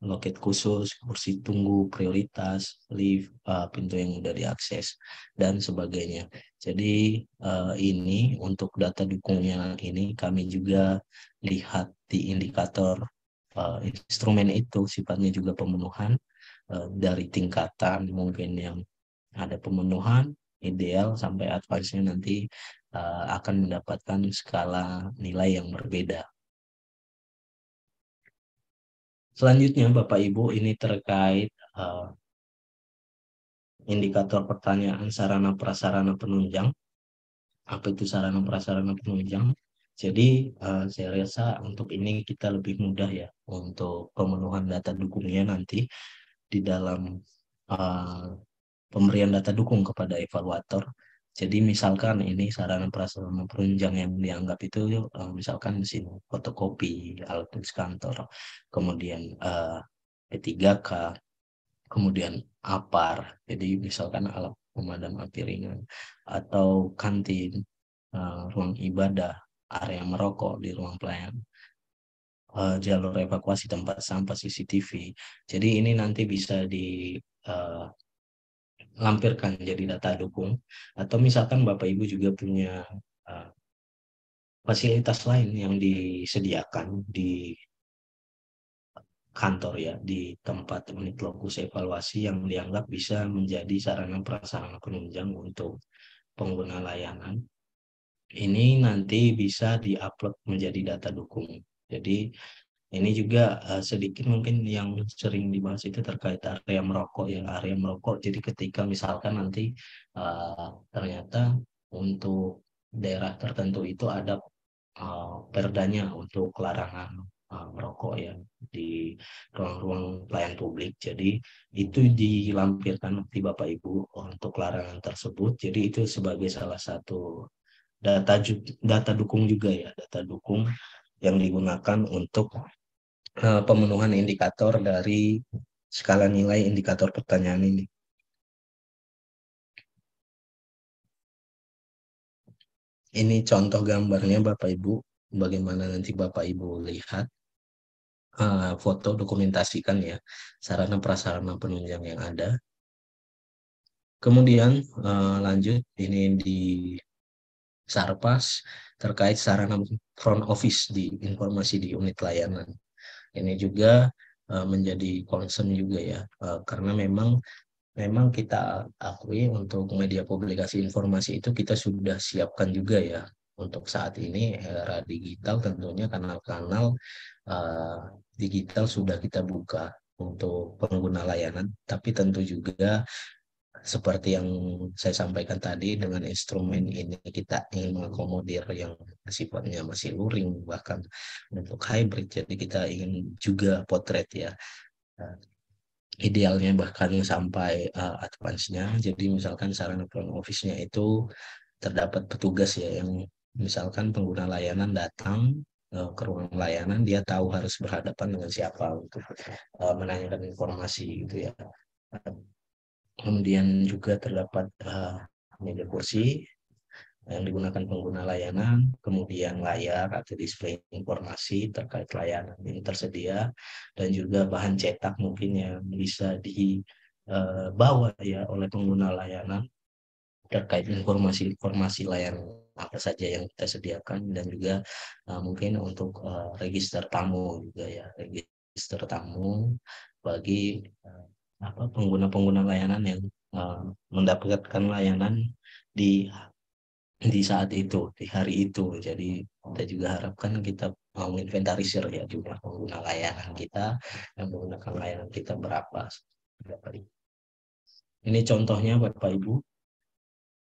loket khusus, kursi tunggu prioritas, lift, pintu yang mudah diakses, dan sebagainya. Jadi ini untuk data dukungnya ini kami juga lihat di indikator instrumen itu sifatnya juga pemenuhan dari tingkatan mungkin yang ada pemenuhan ideal sampai advance-nya nanti akan mendapatkan skala nilai yang berbeda. Selanjutnya Bapak Ibu ini terkait indikator pertanyaan sarana prasarana penunjang. Apa itu sarana prasarana penunjang? Jadi saya rasa untuk ini kita lebih mudah ya untuk pemenuhan data dukungnya nanti di dalam uh, pemberian data dukung kepada evaluator. Jadi misalkan ini sarana prasarana penunjang yang dianggap itu misalkan mesin fotokopi, alat tulis kantor, kemudian P3K, kemudian APAR, jadi misalkan alat pemadam api ringan, atau kantin, ruang ibadah, area merokok di ruang pelayanan, jalur evakuasi tempat sampah CCTV. Jadi ini nanti bisa dilampirkan jadi data dukung, atau misalkan Bapak Ibu juga punya uh, fasilitas lain yang disediakan di kantor ya, di tempat unit lokus evaluasi yang dianggap bisa menjadi sarana prasarana penunjang untuk pengguna layanan. Ini nanti bisa diupload menjadi data dukung. Jadi ini juga sedikit mungkin yang sering dibahas itu terkait area merokok ya, area merokok. Jadi ketika misalkan nanti ternyata untuk daerah tertentu itu ada perdanya untuk larangan merokok ya di ruang-ruang pelayan publik. Jadi itu dilampirkan di Bapak Ibu untuk larangan tersebut. Jadi itu sebagai salah satu data dukung juga ya, data dukung yang digunakan untuk pemenuhan indikator dari skala nilai indikator pertanyaan ini. Ini contoh gambarnya Bapak Ibu, bagaimana nanti Bapak Ibu lihat foto dokumentasikan ya sarana prasarana penunjang yang ada. Kemudian lanjut ini di Sarpas terkait sarana front office di informasi di unit layanan. Ini juga menjadi concern juga ya, karena memang kita akui untuk media publikasi informasi itu kita sudah siapkan juga ya. Untuk saat ini era digital tentunya kanal-kanal uh, digital sudah kita buka untuk pengguna layanan, tapi tentu juga seperti yang saya sampaikan tadi dengan instrumen ini kita ingin mengakomodir yang sifatnya masih luring bahkan untuk hybrid, jadi kita ingin juga potret ya. Uh, Idealnya bahkan sampai advance-nya. Jadi misalkan sarana front office-nya itu terdapat petugas ya yang misalkan pengguna layanan datang, ke ruang layanan, dia tahu harus berhadapan dengan siapa untuk menanyakan informasi gitu ya. Kemudian juga terdapat meja kursi yang digunakan pengguna layanan, kemudian layar atau display informasi terkait layanan yang tersedia, dan juga bahan cetak mungkin yang bisa dibawa ya oleh pengguna layanan terkait informasi-informasi layanan apa saja yang kita sediakan, dan juga mungkin untuk register tamu juga ya, register tamu bagi pengguna-pengguna layanan yang mendapatkan layanan di di saat itu, di hari itu. Jadi kita juga harapkan kita menginventarisir ya jumlah pengguna layanan kita yang menggunakan layanan kita berapa. Ini contohnya Bapak Ibu,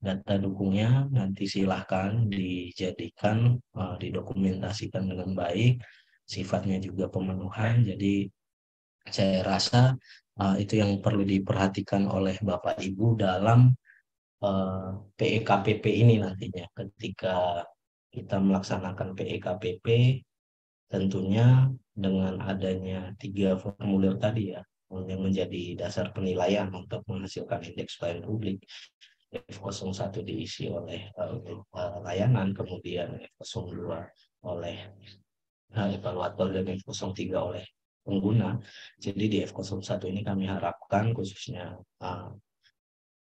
data dukungnya nanti silahkan dijadikan, didokumentasikan dengan baik, sifatnya juga pemenuhan. Jadi saya rasa itu yang perlu diperhatikan oleh Bapak Ibu dalam PEKPP ini nantinya. Ketika kita melaksanakan PEKPP, tentunya dengan adanya 3 formulir tadi ya, yang menjadi dasar penilaian untuk menghasilkan indeks pelayanan publik. F01 diisi oleh layanan, kemudian F02 oleh evaluator, dan F03 oleh pengguna. Jadi di F01 ini kami harapkan khususnya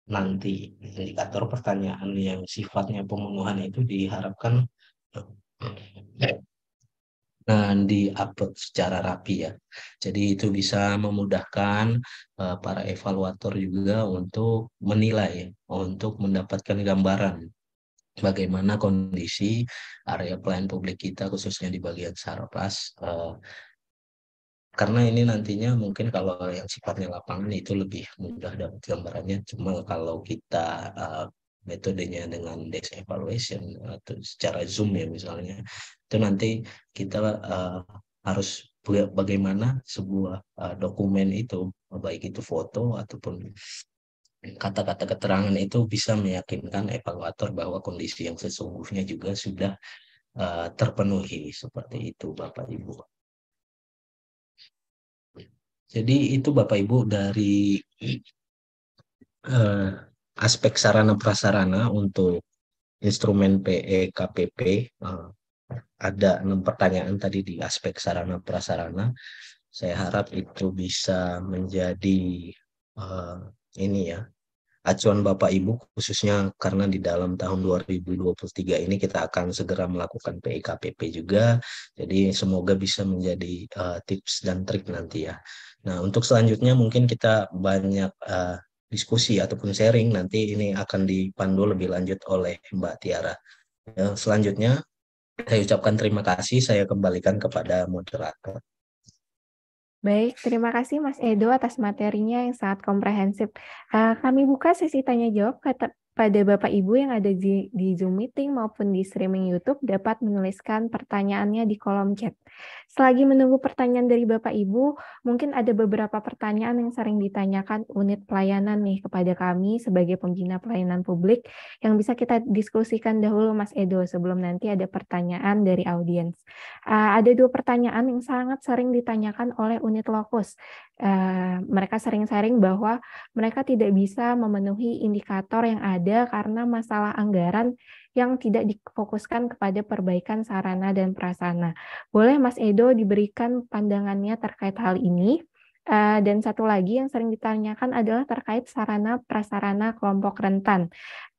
nanti indikator pertanyaan yang sifatnya pemenuhan itu diharapkan di-upload secara rapi ya. Jadi itu bisa memudahkan para evaluator juga untuk menilai, untuk mendapatkan gambaran bagaimana kondisi area pelayanan publik kita khususnya di bagian Sarpras. Karena ini nantinya mungkin kalau yang sifatnya lapangan itu lebih mudah dapat gambarannya. Cuma kalau kita metodenya dengan desk evaluation atau secara Zoom ya misalnya, itu nanti kita harus bagaimana sebuah dokumen itu, baik itu foto ataupun kata-kata keterangan itu bisa meyakinkan evaluator bahwa kondisi yang sesungguhnya juga sudah terpenuhi. Seperti itu Bapak Ibu. Jadi itu Bapak Ibu dari eh, aspek sarana prasarana untuk instrumen PEKPP. Ada 6 pertanyaan tadi di aspek sarana prasarana. Saya harap itu bisa menjadi eh, ini ya, acuan Bapak Ibu khususnya karena di dalam tahun 2023 ini kita akan segera melakukan PEKPP juga. Jadi semoga bisa menjadi tips dan trik nanti ya. Nah, untuk selanjutnya mungkin kita banyak diskusi ataupun sharing, nanti ini akan dipandu lebih lanjut oleh Mbak Tiara. Ya, selanjutnya saya ucapkan terima kasih, saya kembalikan kepada moderator. Baik, terima kasih Mas Edo atas materinya yang sangat komprehensif. Kami buka sesi tanya jawab pada Bapak Ibu yang ada di Zoom meeting maupun di streaming YouTube dapat menuliskan pertanyaannya di kolom chat. Selagi menunggu pertanyaan dari Bapak Ibu, mungkin ada beberapa pertanyaan yang sering ditanyakan unit pelayanan nih kepada kami sebagai pembina pelayanan publik yang bisa kita diskusikan dahulu Mas Edo sebelum nanti ada pertanyaan dari audiens. Ada 2 pertanyaan yang sangat sering ditanyakan oleh unit lokus. Mereka sering sharing bahwa mereka tidak bisa memenuhi indikator yang ada karena masalah anggaran yang tidak difokuskan kepada perbaikan sarana dan prasarana. Boleh Mas Edo diberikan pandangannya terkait hal ini? Dan satu lagi yang sering ditanyakan adalah terkait sarana prasarana kelompok rentan.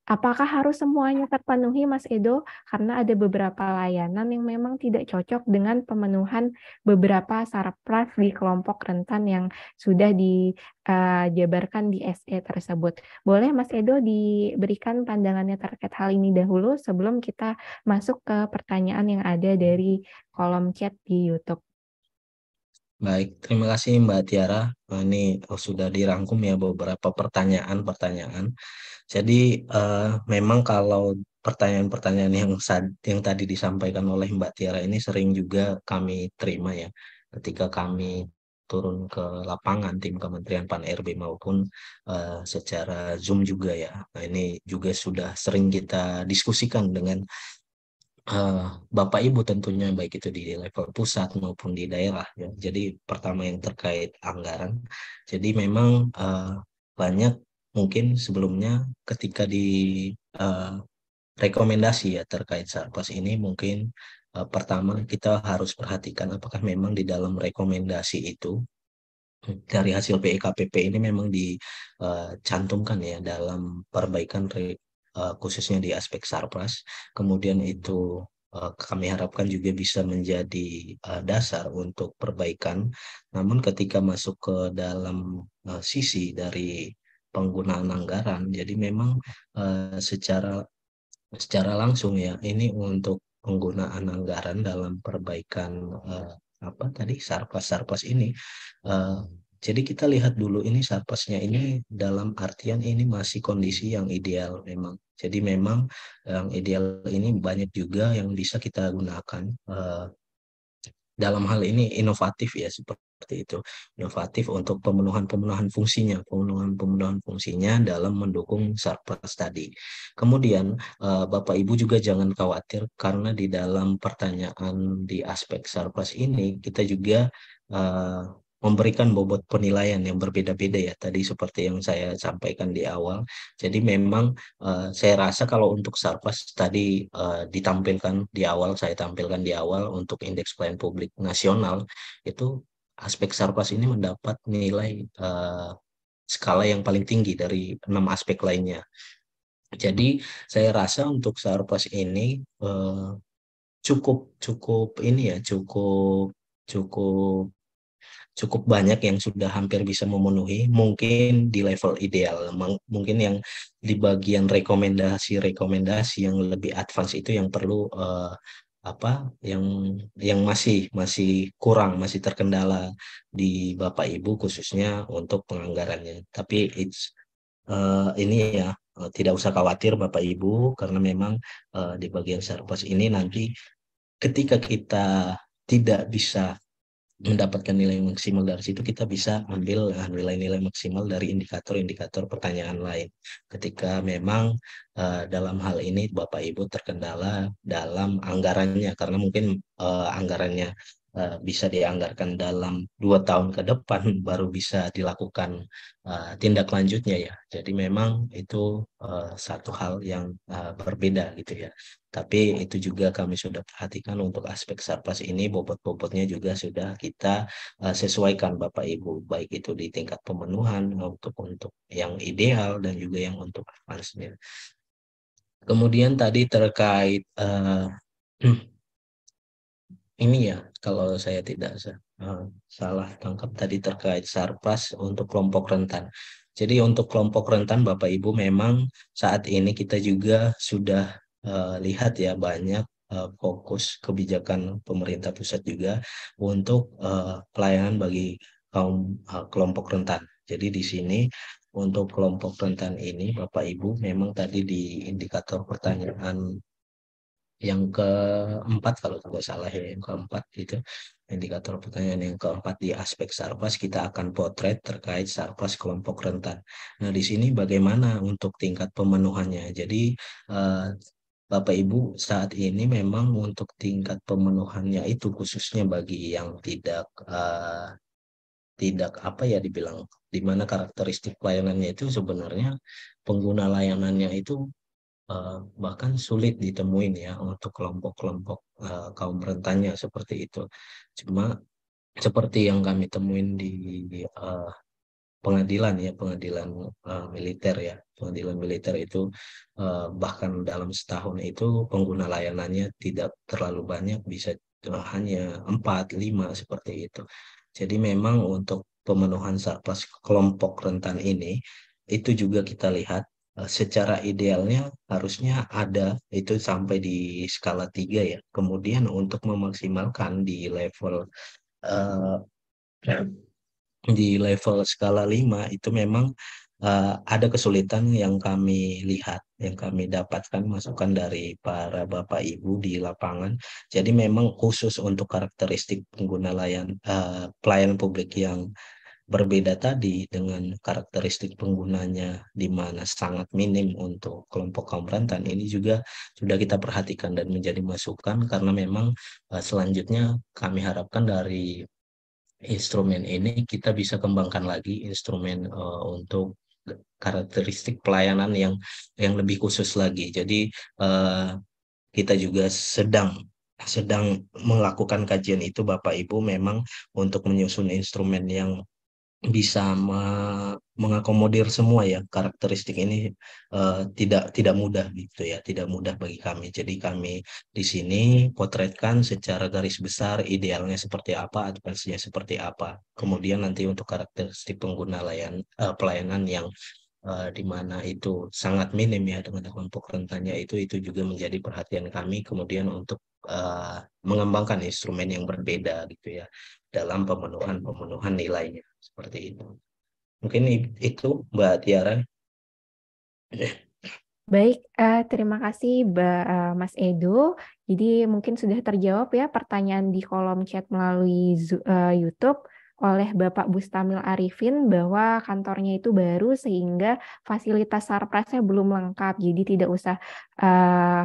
Apakah harus semuanya terpenuhi, Mas Edo? Karena ada beberapa layanan yang memang tidak cocok dengan pemenuhan beberapa sarpras di kelompok rentan yang sudah dijabarkan di SE tersebut. Boleh Mas Edo diberikan pandangannya terkait hal ini dahulu sebelum kita masuk ke pertanyaan yang ada dari kolom chat di YouTube. Baik, terima kasih Mbak Tiara. Ini sudah dirangkum ya beberapa pertanyaan-pertanyaan. Jadi memang kalau pertanyaan-pertanyaan yang tadi disampaikan oleh Mbak Tiara ini sering juga kami terima ya ketika kami turun ke lapangan tim Kementerian Pan-RB maupun secara Zoom juga ya. Nah, ini juga sudah sering kita diskusikan dengan Bapak Ibu tentunya baik itu di level pusat maupun di daerah ya. Jadi pertama yang terkait anggaran. Jadi memang banyak mungkin sebelumnya ketika di eh, rekomendasi ya terkait Sarpas ini mungkin pertama kita harus perhatikan apakah memang di dalam rekomendasi itu dari hasil PIKPP ini memang dicantumkan ya dalam perbaikan khususnya di aspek Sarpras. Kemudian itu kami harapkan juga bisa menjadi dasar untuk perbaikan. Namun ketika masuk ke dalam sisi dari penggunaan anggaran, jadi memang secara secara langsung ya ini untuk penggunaan anggaran dalam perbaikan apa tadi sarpas-sarpas ini. Eh, jadi kita lihat dulu ini sarpasnya ini dalam artian ini masih kondisi yang ideal memang. Jadi memang yang ideal ini banyak juga yang bisa kita gunakan. Dalam hal ini inovatif ya seperti itu, inovatif untuk pemenuhan-pemenuhan fungsinya, pemenuhan-pemenuhan fungsinya dalam mendukung Sarpras tadi. Kemudian Bapak Ibu juga jangan khawatir karena di dalam pertanyaan di aspek Sarpras ini kita juga eh, memberikan bobot penilaian yang berbeda-beda ya tadi seperti yang saya sampaikan di awal. Jadi memang saya rasa kalau untuk Sarpas tadi ditampilkan di awal, saya tampilkan di awal untuk indeks pelayanan publik nasional itu aspek Sarpas ini mendapat nilai skala yang paling tinggi dari 6 aspek lainnya. Jadi saya rasa untuk Sarpas ini cukup cukup ini ya cukup cukup cukup banyak yang sudah hampir bisa memenuhi, mungkin di level ideal. Mungkin yang di bagian rekomendasi-rekomendasi yang lebih advance itu yang perlu apa yang masih masih kurang, masih terkendala di Bapak Ibu khususnya untuk penganggarannya. Tapi ini ya tidak usah khawatir Bapak Ibu karena memang di bagian Sarpas ini nanti ketika kita tidak bisa mendapatkan nilai maksimal dari situ kita bisa ambil nilai-nilai maksimal dari indikator-indikator pertanyaan lain. Ketika memang dalam hal ini Bapak Ibu terkendala dalam anggarannya karena mungkin anggarannya bisa dianggarkan dalam 2 tahun ke depan baru bisa dilakukan tindak lanjutnya ya. Jadi memang itu satu hal yang berbeda gitu ya. Tapi itu juga kami sudah perhatikan untuk aspek Sarpas ini, bobot-bobotnya juga sudah kita sesuaikan Bapak Ibu, baik itu di tingkat pemenuhan untuk yang ideal dan juga yang untuk advance-nya. Kemudian tadi terkait ini ya, kalau saya tidak salah tangkap tadi terkait Sarpas untuk kelompok rentan. Jadi untuk kelompok rentan Bapak Ibu memang saat ini kita juga sudah lihat ya banyak fokus kebijakan pemerintah pusat juga untuk pelayanan bagi kelompok rentan. Jadi di sini untuk kelompok rentan ini Bapak Ibu memang tadi di indikator pertanyaan yang keempat kalau tidak salah ya yang keempat itu indikator pertanyaan yang keempat di aspek Sarpas kita akan potret terkait Sarpas kelompok rentan. Nah di sini bagaimana untuk tingkat pemenuhannya? Jadi eh, Bapak Ibu saat ini memang untuk tingkat pemenuhannya itu khususnya bagi yang tidak apa ya dibilang di mana karakteristik pelayanannya itu sebenarnya pengguna layanannya itu bahkan sulit ditemuin ya untuk kelompok-kelompok kaum rentannya seperti itu. Cuma seperti yang kami temuin di eh, pengadilan ya, pengadilan militer ya, pengadilan militer itu bahkan dalam setahun itu pengguna layanannya tidak terlalu banyak, bisa hanya 4, 5 seperti itu. Jadi memang untuk pemenuhan pas kelompok rentan ini itu juga kita lihat secara idealnya harusnya ada itu sampai di skala 3 ya. Kemudian untuk memaksimalkan eh, di level skala 5 itu memang ada kesulitan yang kami lihat, yang kami dapatkan masukan dari para Bapak Ibu di lapangan. Jadi memang khusus untuk karakteristik pengguna pelayanan publik yang berbeda tadi dengan karakteristik penggunanya di mana sangat minim untuk kelompok kaum rentan, ini juga sudah kita perhatikan dan menjadi masukan karena memang selanjutnya kami harapkan dari instrumen ini kita bisa kembangkan lagi instrumen untuk karakteristik pelayanan yang lebih khusus lagi. Jadi eh, kita juga sedang sedang melakukan kajian itu Bapak Ibu, memang untuk menyusun instrumen yang bisa mengakomodir semua ya karakteristik ini, tidak mudah gitu ya, tidak mudah bagi kami. Jadi kami di sini potretkan secara garis besar idealnya seperti apa, advance-nya seperti apa. Kemudian nanti untuk karakteristik pengguna pelayanan yang di mana itu sangat minim ya dengan kelompok rentannya, itu juga menjadi perhatian kami kemudian untuk mengembangkan instrumen yang berbeda gitu ya dalam pemenuhan nilainya seperti itu. Mungkin itu Mbak Tiara. Baik, terima kasih Mas Edo. Jadi mungkin sudah terjawab ya pertanyaan di kolom chat melalui YouTube oleh Bapak Bustamil Arifin bahwa kantornya itu baru sehingga fasilitas sarprasnya belum lengkap. Jadi tidak usah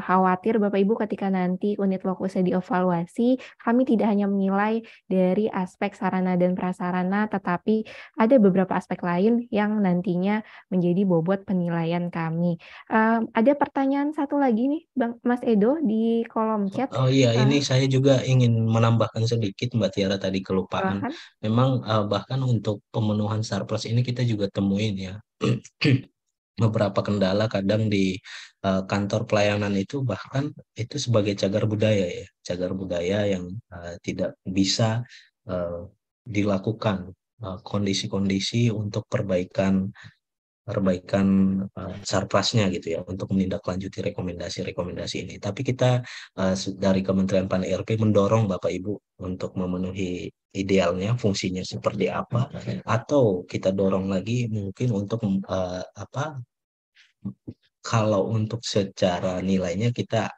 khawatir Bapak Ibu ketika nanti unit lokusnya dievaluasi. Kami tidak hanya menilai dari aspek sarana dan prasarana, tetapi ada beberapa aspek lain yang nantinya menjadi bobot penilaian kami. Ada pertanyaan satu lagi nih, Bang Mas Edo di kolom chat. Oh iya, ini Uh, saya juga ingin menambahkan sedikit Mbak Tiara, tadi kelupaan. Silahkan. Memang bahkan untuk pemenuhan surplus ini kita juga temuin ya beberapa kendala kadang di kantor pelayanan itu, bahkan itu sebagai cagar budaya ya, cagar budaya yang tidak bisa eh, dilakukan kondisi-kondisi untuk perbaikan perbaikan sarplasnya gitu ya untuk menindaklanjuti rekomendasi-rekomendasi ini. Tapi kita dari Kementerian Pan RB mendorong Bapak Ibu untuk memenuhi idealnya fungsinya seperti apa, atau kita dorong lagi mungkin untuk kalau untuk secara nilainya kita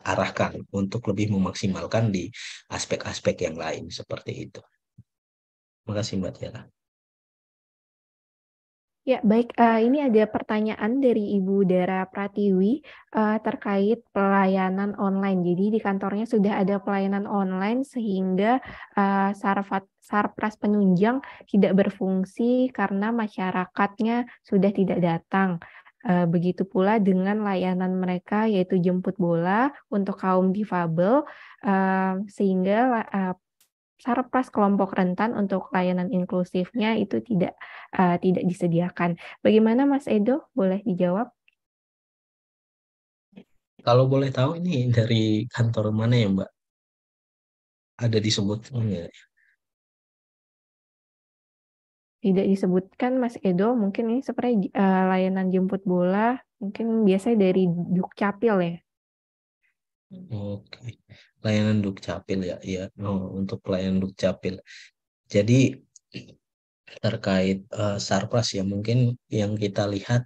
arahkan untuk lebih memaksimalkan di aspek-aspek yang lain seperti itu. Terima kasih Mbak Tiara. Ya, baik. Ini ada pertanyaan dari Ibu Dara Pratiwi terkait pelayanan online. Jadi di kantornya sudah ada pelayanan online sehingga Sarpras penunjang tidak berfungsi karena masyarakatnya sudah tidak datang. Begitu pula dengan layanan mereka yaitu jemput bola untuk kaum difabel, sehingga Sarpras kelompok rentan untuk layanan inklusifnya itu tidak disediakan. Bagaimana Mas Edo? Boleh dijawab? Kalau boleh tahu ini dari kantor mana ya Mbak? Ada disebut nggak? Tidak disebutkan Mas Edo, mungkin ini seperti layanan jemput bola, mungkin biasanya dari Dukcapil ya. Oke, layanan Dukcapil ya, ya. Oh, untuk pelayanan Dukcapil. Jadi terkait Sarpras ya, mungkin yang kita lihat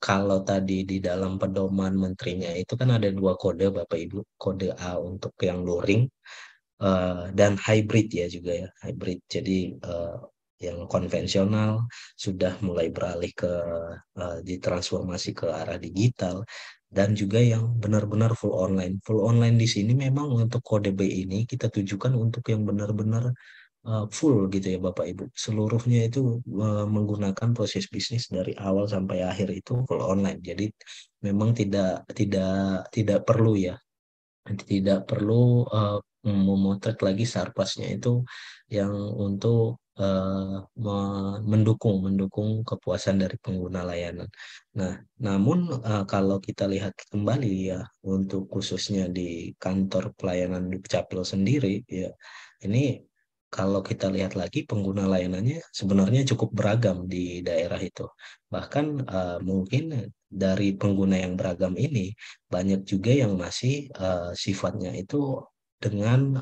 kalau tadi di dalam pedoman menterinya itu kan ada dua kode Bapak Ibu, kode A untuk yang luring dan hybrid ya juga ya, hybrid. Jadi yang konvensional sudah mulai beralih ke ditransformasi ke arah digital, dan juga yang benar-benar full online. Full online di sini memang untuk kode B ini kita tujukan untuk yang benar-benar full gitu ya Bapak Ibu. Seluruhnya itu menggunakan proses bisnis dari awal sampai akhir itu full online. Jadi memang tidak tidak tidak perlu ya, tidak perlu memotret lagi sarplasnya itu yang untuk mendukung kepuasan dari pengguna layanan. Nah, namun kalau kita lihat kembali ya untuk khususnya di kantor pelayanan Dukcapil sendiri ya, ini kalau kita lihat lagi pengguna layanannya sebenarnya cukup beragam di daerah itu. Bahkan mungkin dari pengguna yang beragam ini banyak juga yang masih sifatnya itu dengan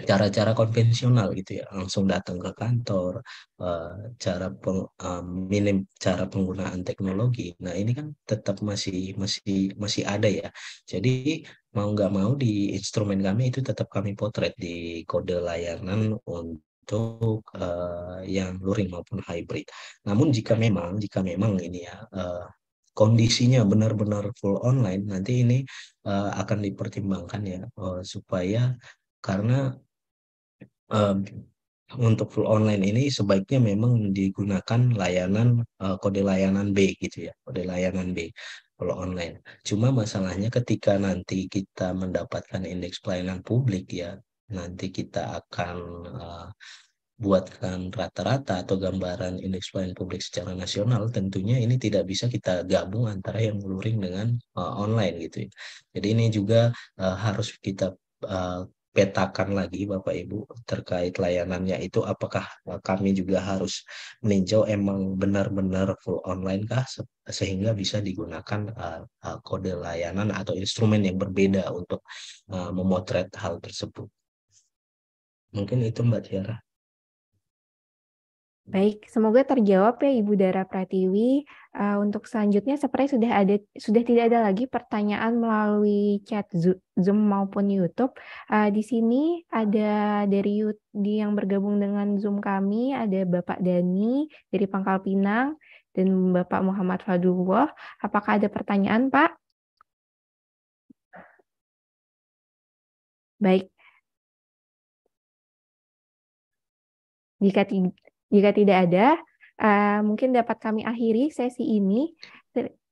cara-cara konvensional gitu ya, langsung datang ke kantor, eh, minim cara penggunaan teknologi. Nah ini kan tetap masih masih masih ada ya. Jadi mau nggak mau di instrumen kami itu tetap kami potret di kode layanan untuk untuk yang luring maupun hybrid. Namun jika memang ini ya kondisinya benar-benar full online, nanti ini akan dipertimbangkan ya supaya karena eh, untuk full online ini sebaiknya memang digunakan layanan kode layanan B gitu ya, kode layanan B kalau online. Cuma masalahnya ketika nanti kita mendapatkan indeks pelayanan publik ya, nanti kita akan buatkan rata-rata atau gambaran indeks pelayanan publik secara nasional, tentunya ini tidak bisa kita gabung antara yang luring dengan online gitu ya. Jadi ini juga harus kita uh, petakan lagi Bapak Ibu terkait layanannya itu, apakah kami juga harus meninjau emang benar-benar full online kah sehingga bisa digunakan kode layanan atau instrumen yang berbeda untuk memotret hal tersebut. Mungkin itu Mbak Tiara. Baik, semoga terjawab ya Ibu Dara Pratiwi. Untuk selanjutnya sepertinya sudah tidak ada lagi pertanyaan melalui chat Zoom maupun YouTube. Di sini ada yang bergabung dengan Zoom kami, ada Bapak Dani dari Pangkal Pinang dan Bapak Muhammad Fadullah. Apakah ada pertanyaan, Pak? Baik. Jika tidak ada, mungkin dapat kami akhiri sesi ini.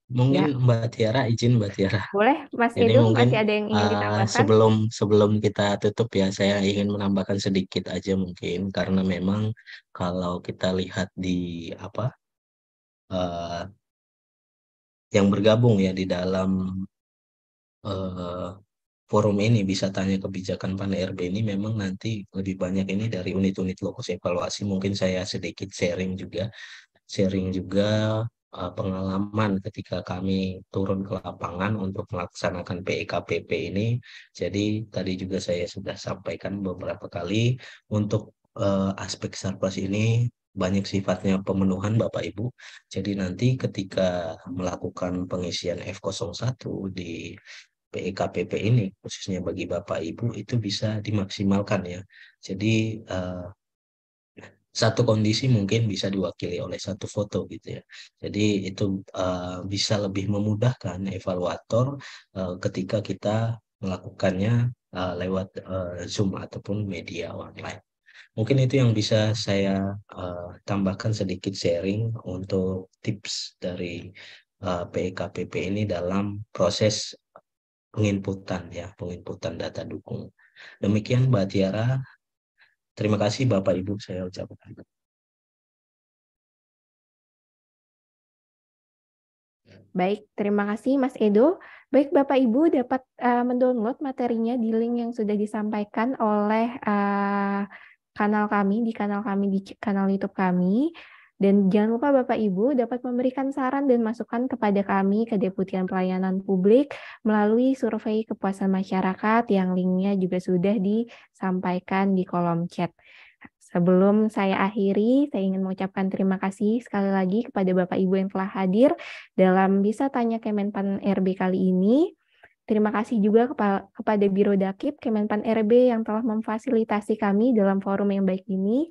Mungkin Ya, Mbak Tiara, izin Mbak Tiara. boleh, Mas Ini Edo, mungkin masih ada yang ingin ditambahkan? sebelum kita tutup ya, saya ingin menambahkan sedikit aja mungkin karena memang kalau kita lihat di apa eh, yang bergabung ya di dalam eh, forum ini, bisa tanya kebijakan Pan RB ini, memang nanti lebih banyak ini dari unit-unit lokus evaluasi. Mungkin saya sedikit sharing juga pengalaman ketika kami turun ke lapangan untuk melaksanakan PEKPP ini. Jadi tadi juga saya sudah sampaikan beberapa kali untuk aspek Sarpras ini banyak sifatnya pemenuhan Bapak Ibu. Jadi nanti ketika melakukan pengisian F01 di PEKPP ini, khususnya bagi Bapak Ibu, itu bisa dimaksimalkan ya. Jadi satu kondisi mungkin bisa diwakili oleh satu foto gitu ya. Jadi itu bisa lebih memudahkan evaluator ketika kita melakukannya lewat Zoom ataupun media online. Mungkin itu yang bisa saya tambahkan sedikit sharing untuk tips dari PEKPP ini dalam proses penginputan data dukung. Demikian Mbak Tiara, terima kasih Bapak Ibu saya ucapkan. Baik, terima kasih Mas Edo. Baik, Bapak Ibu dapat mendownload materinya di link yang sudah disampaikan oleh kanal kami di kanal YouTube kami. Dan jangan lupa Bapak Ibu dapat memberikan saran dan masukan kepada kami ke Deputian Pelayanan Publik melalui survei kepuasan masyarakat yang linknya juga sudah disampaikan di kolom chat. Sebelum saya akhiri, saya ingin mengucapkan terima kasih sekali lagi kepada Bapak Ibu yang telah hadir dalam Bisa Tanya Kemenpan RB kali ini. Terima kasih juga kepada Biro Dakip Kemenpan RB yang telah memfasilitasi kami dalam forum yang baik ini.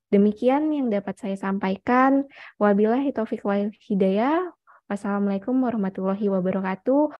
Demikian yang dapat saya sampaikan. Wabillahi taufiq wal hidayah. Wassalamualaikum warahmatullahi wabarakatuh.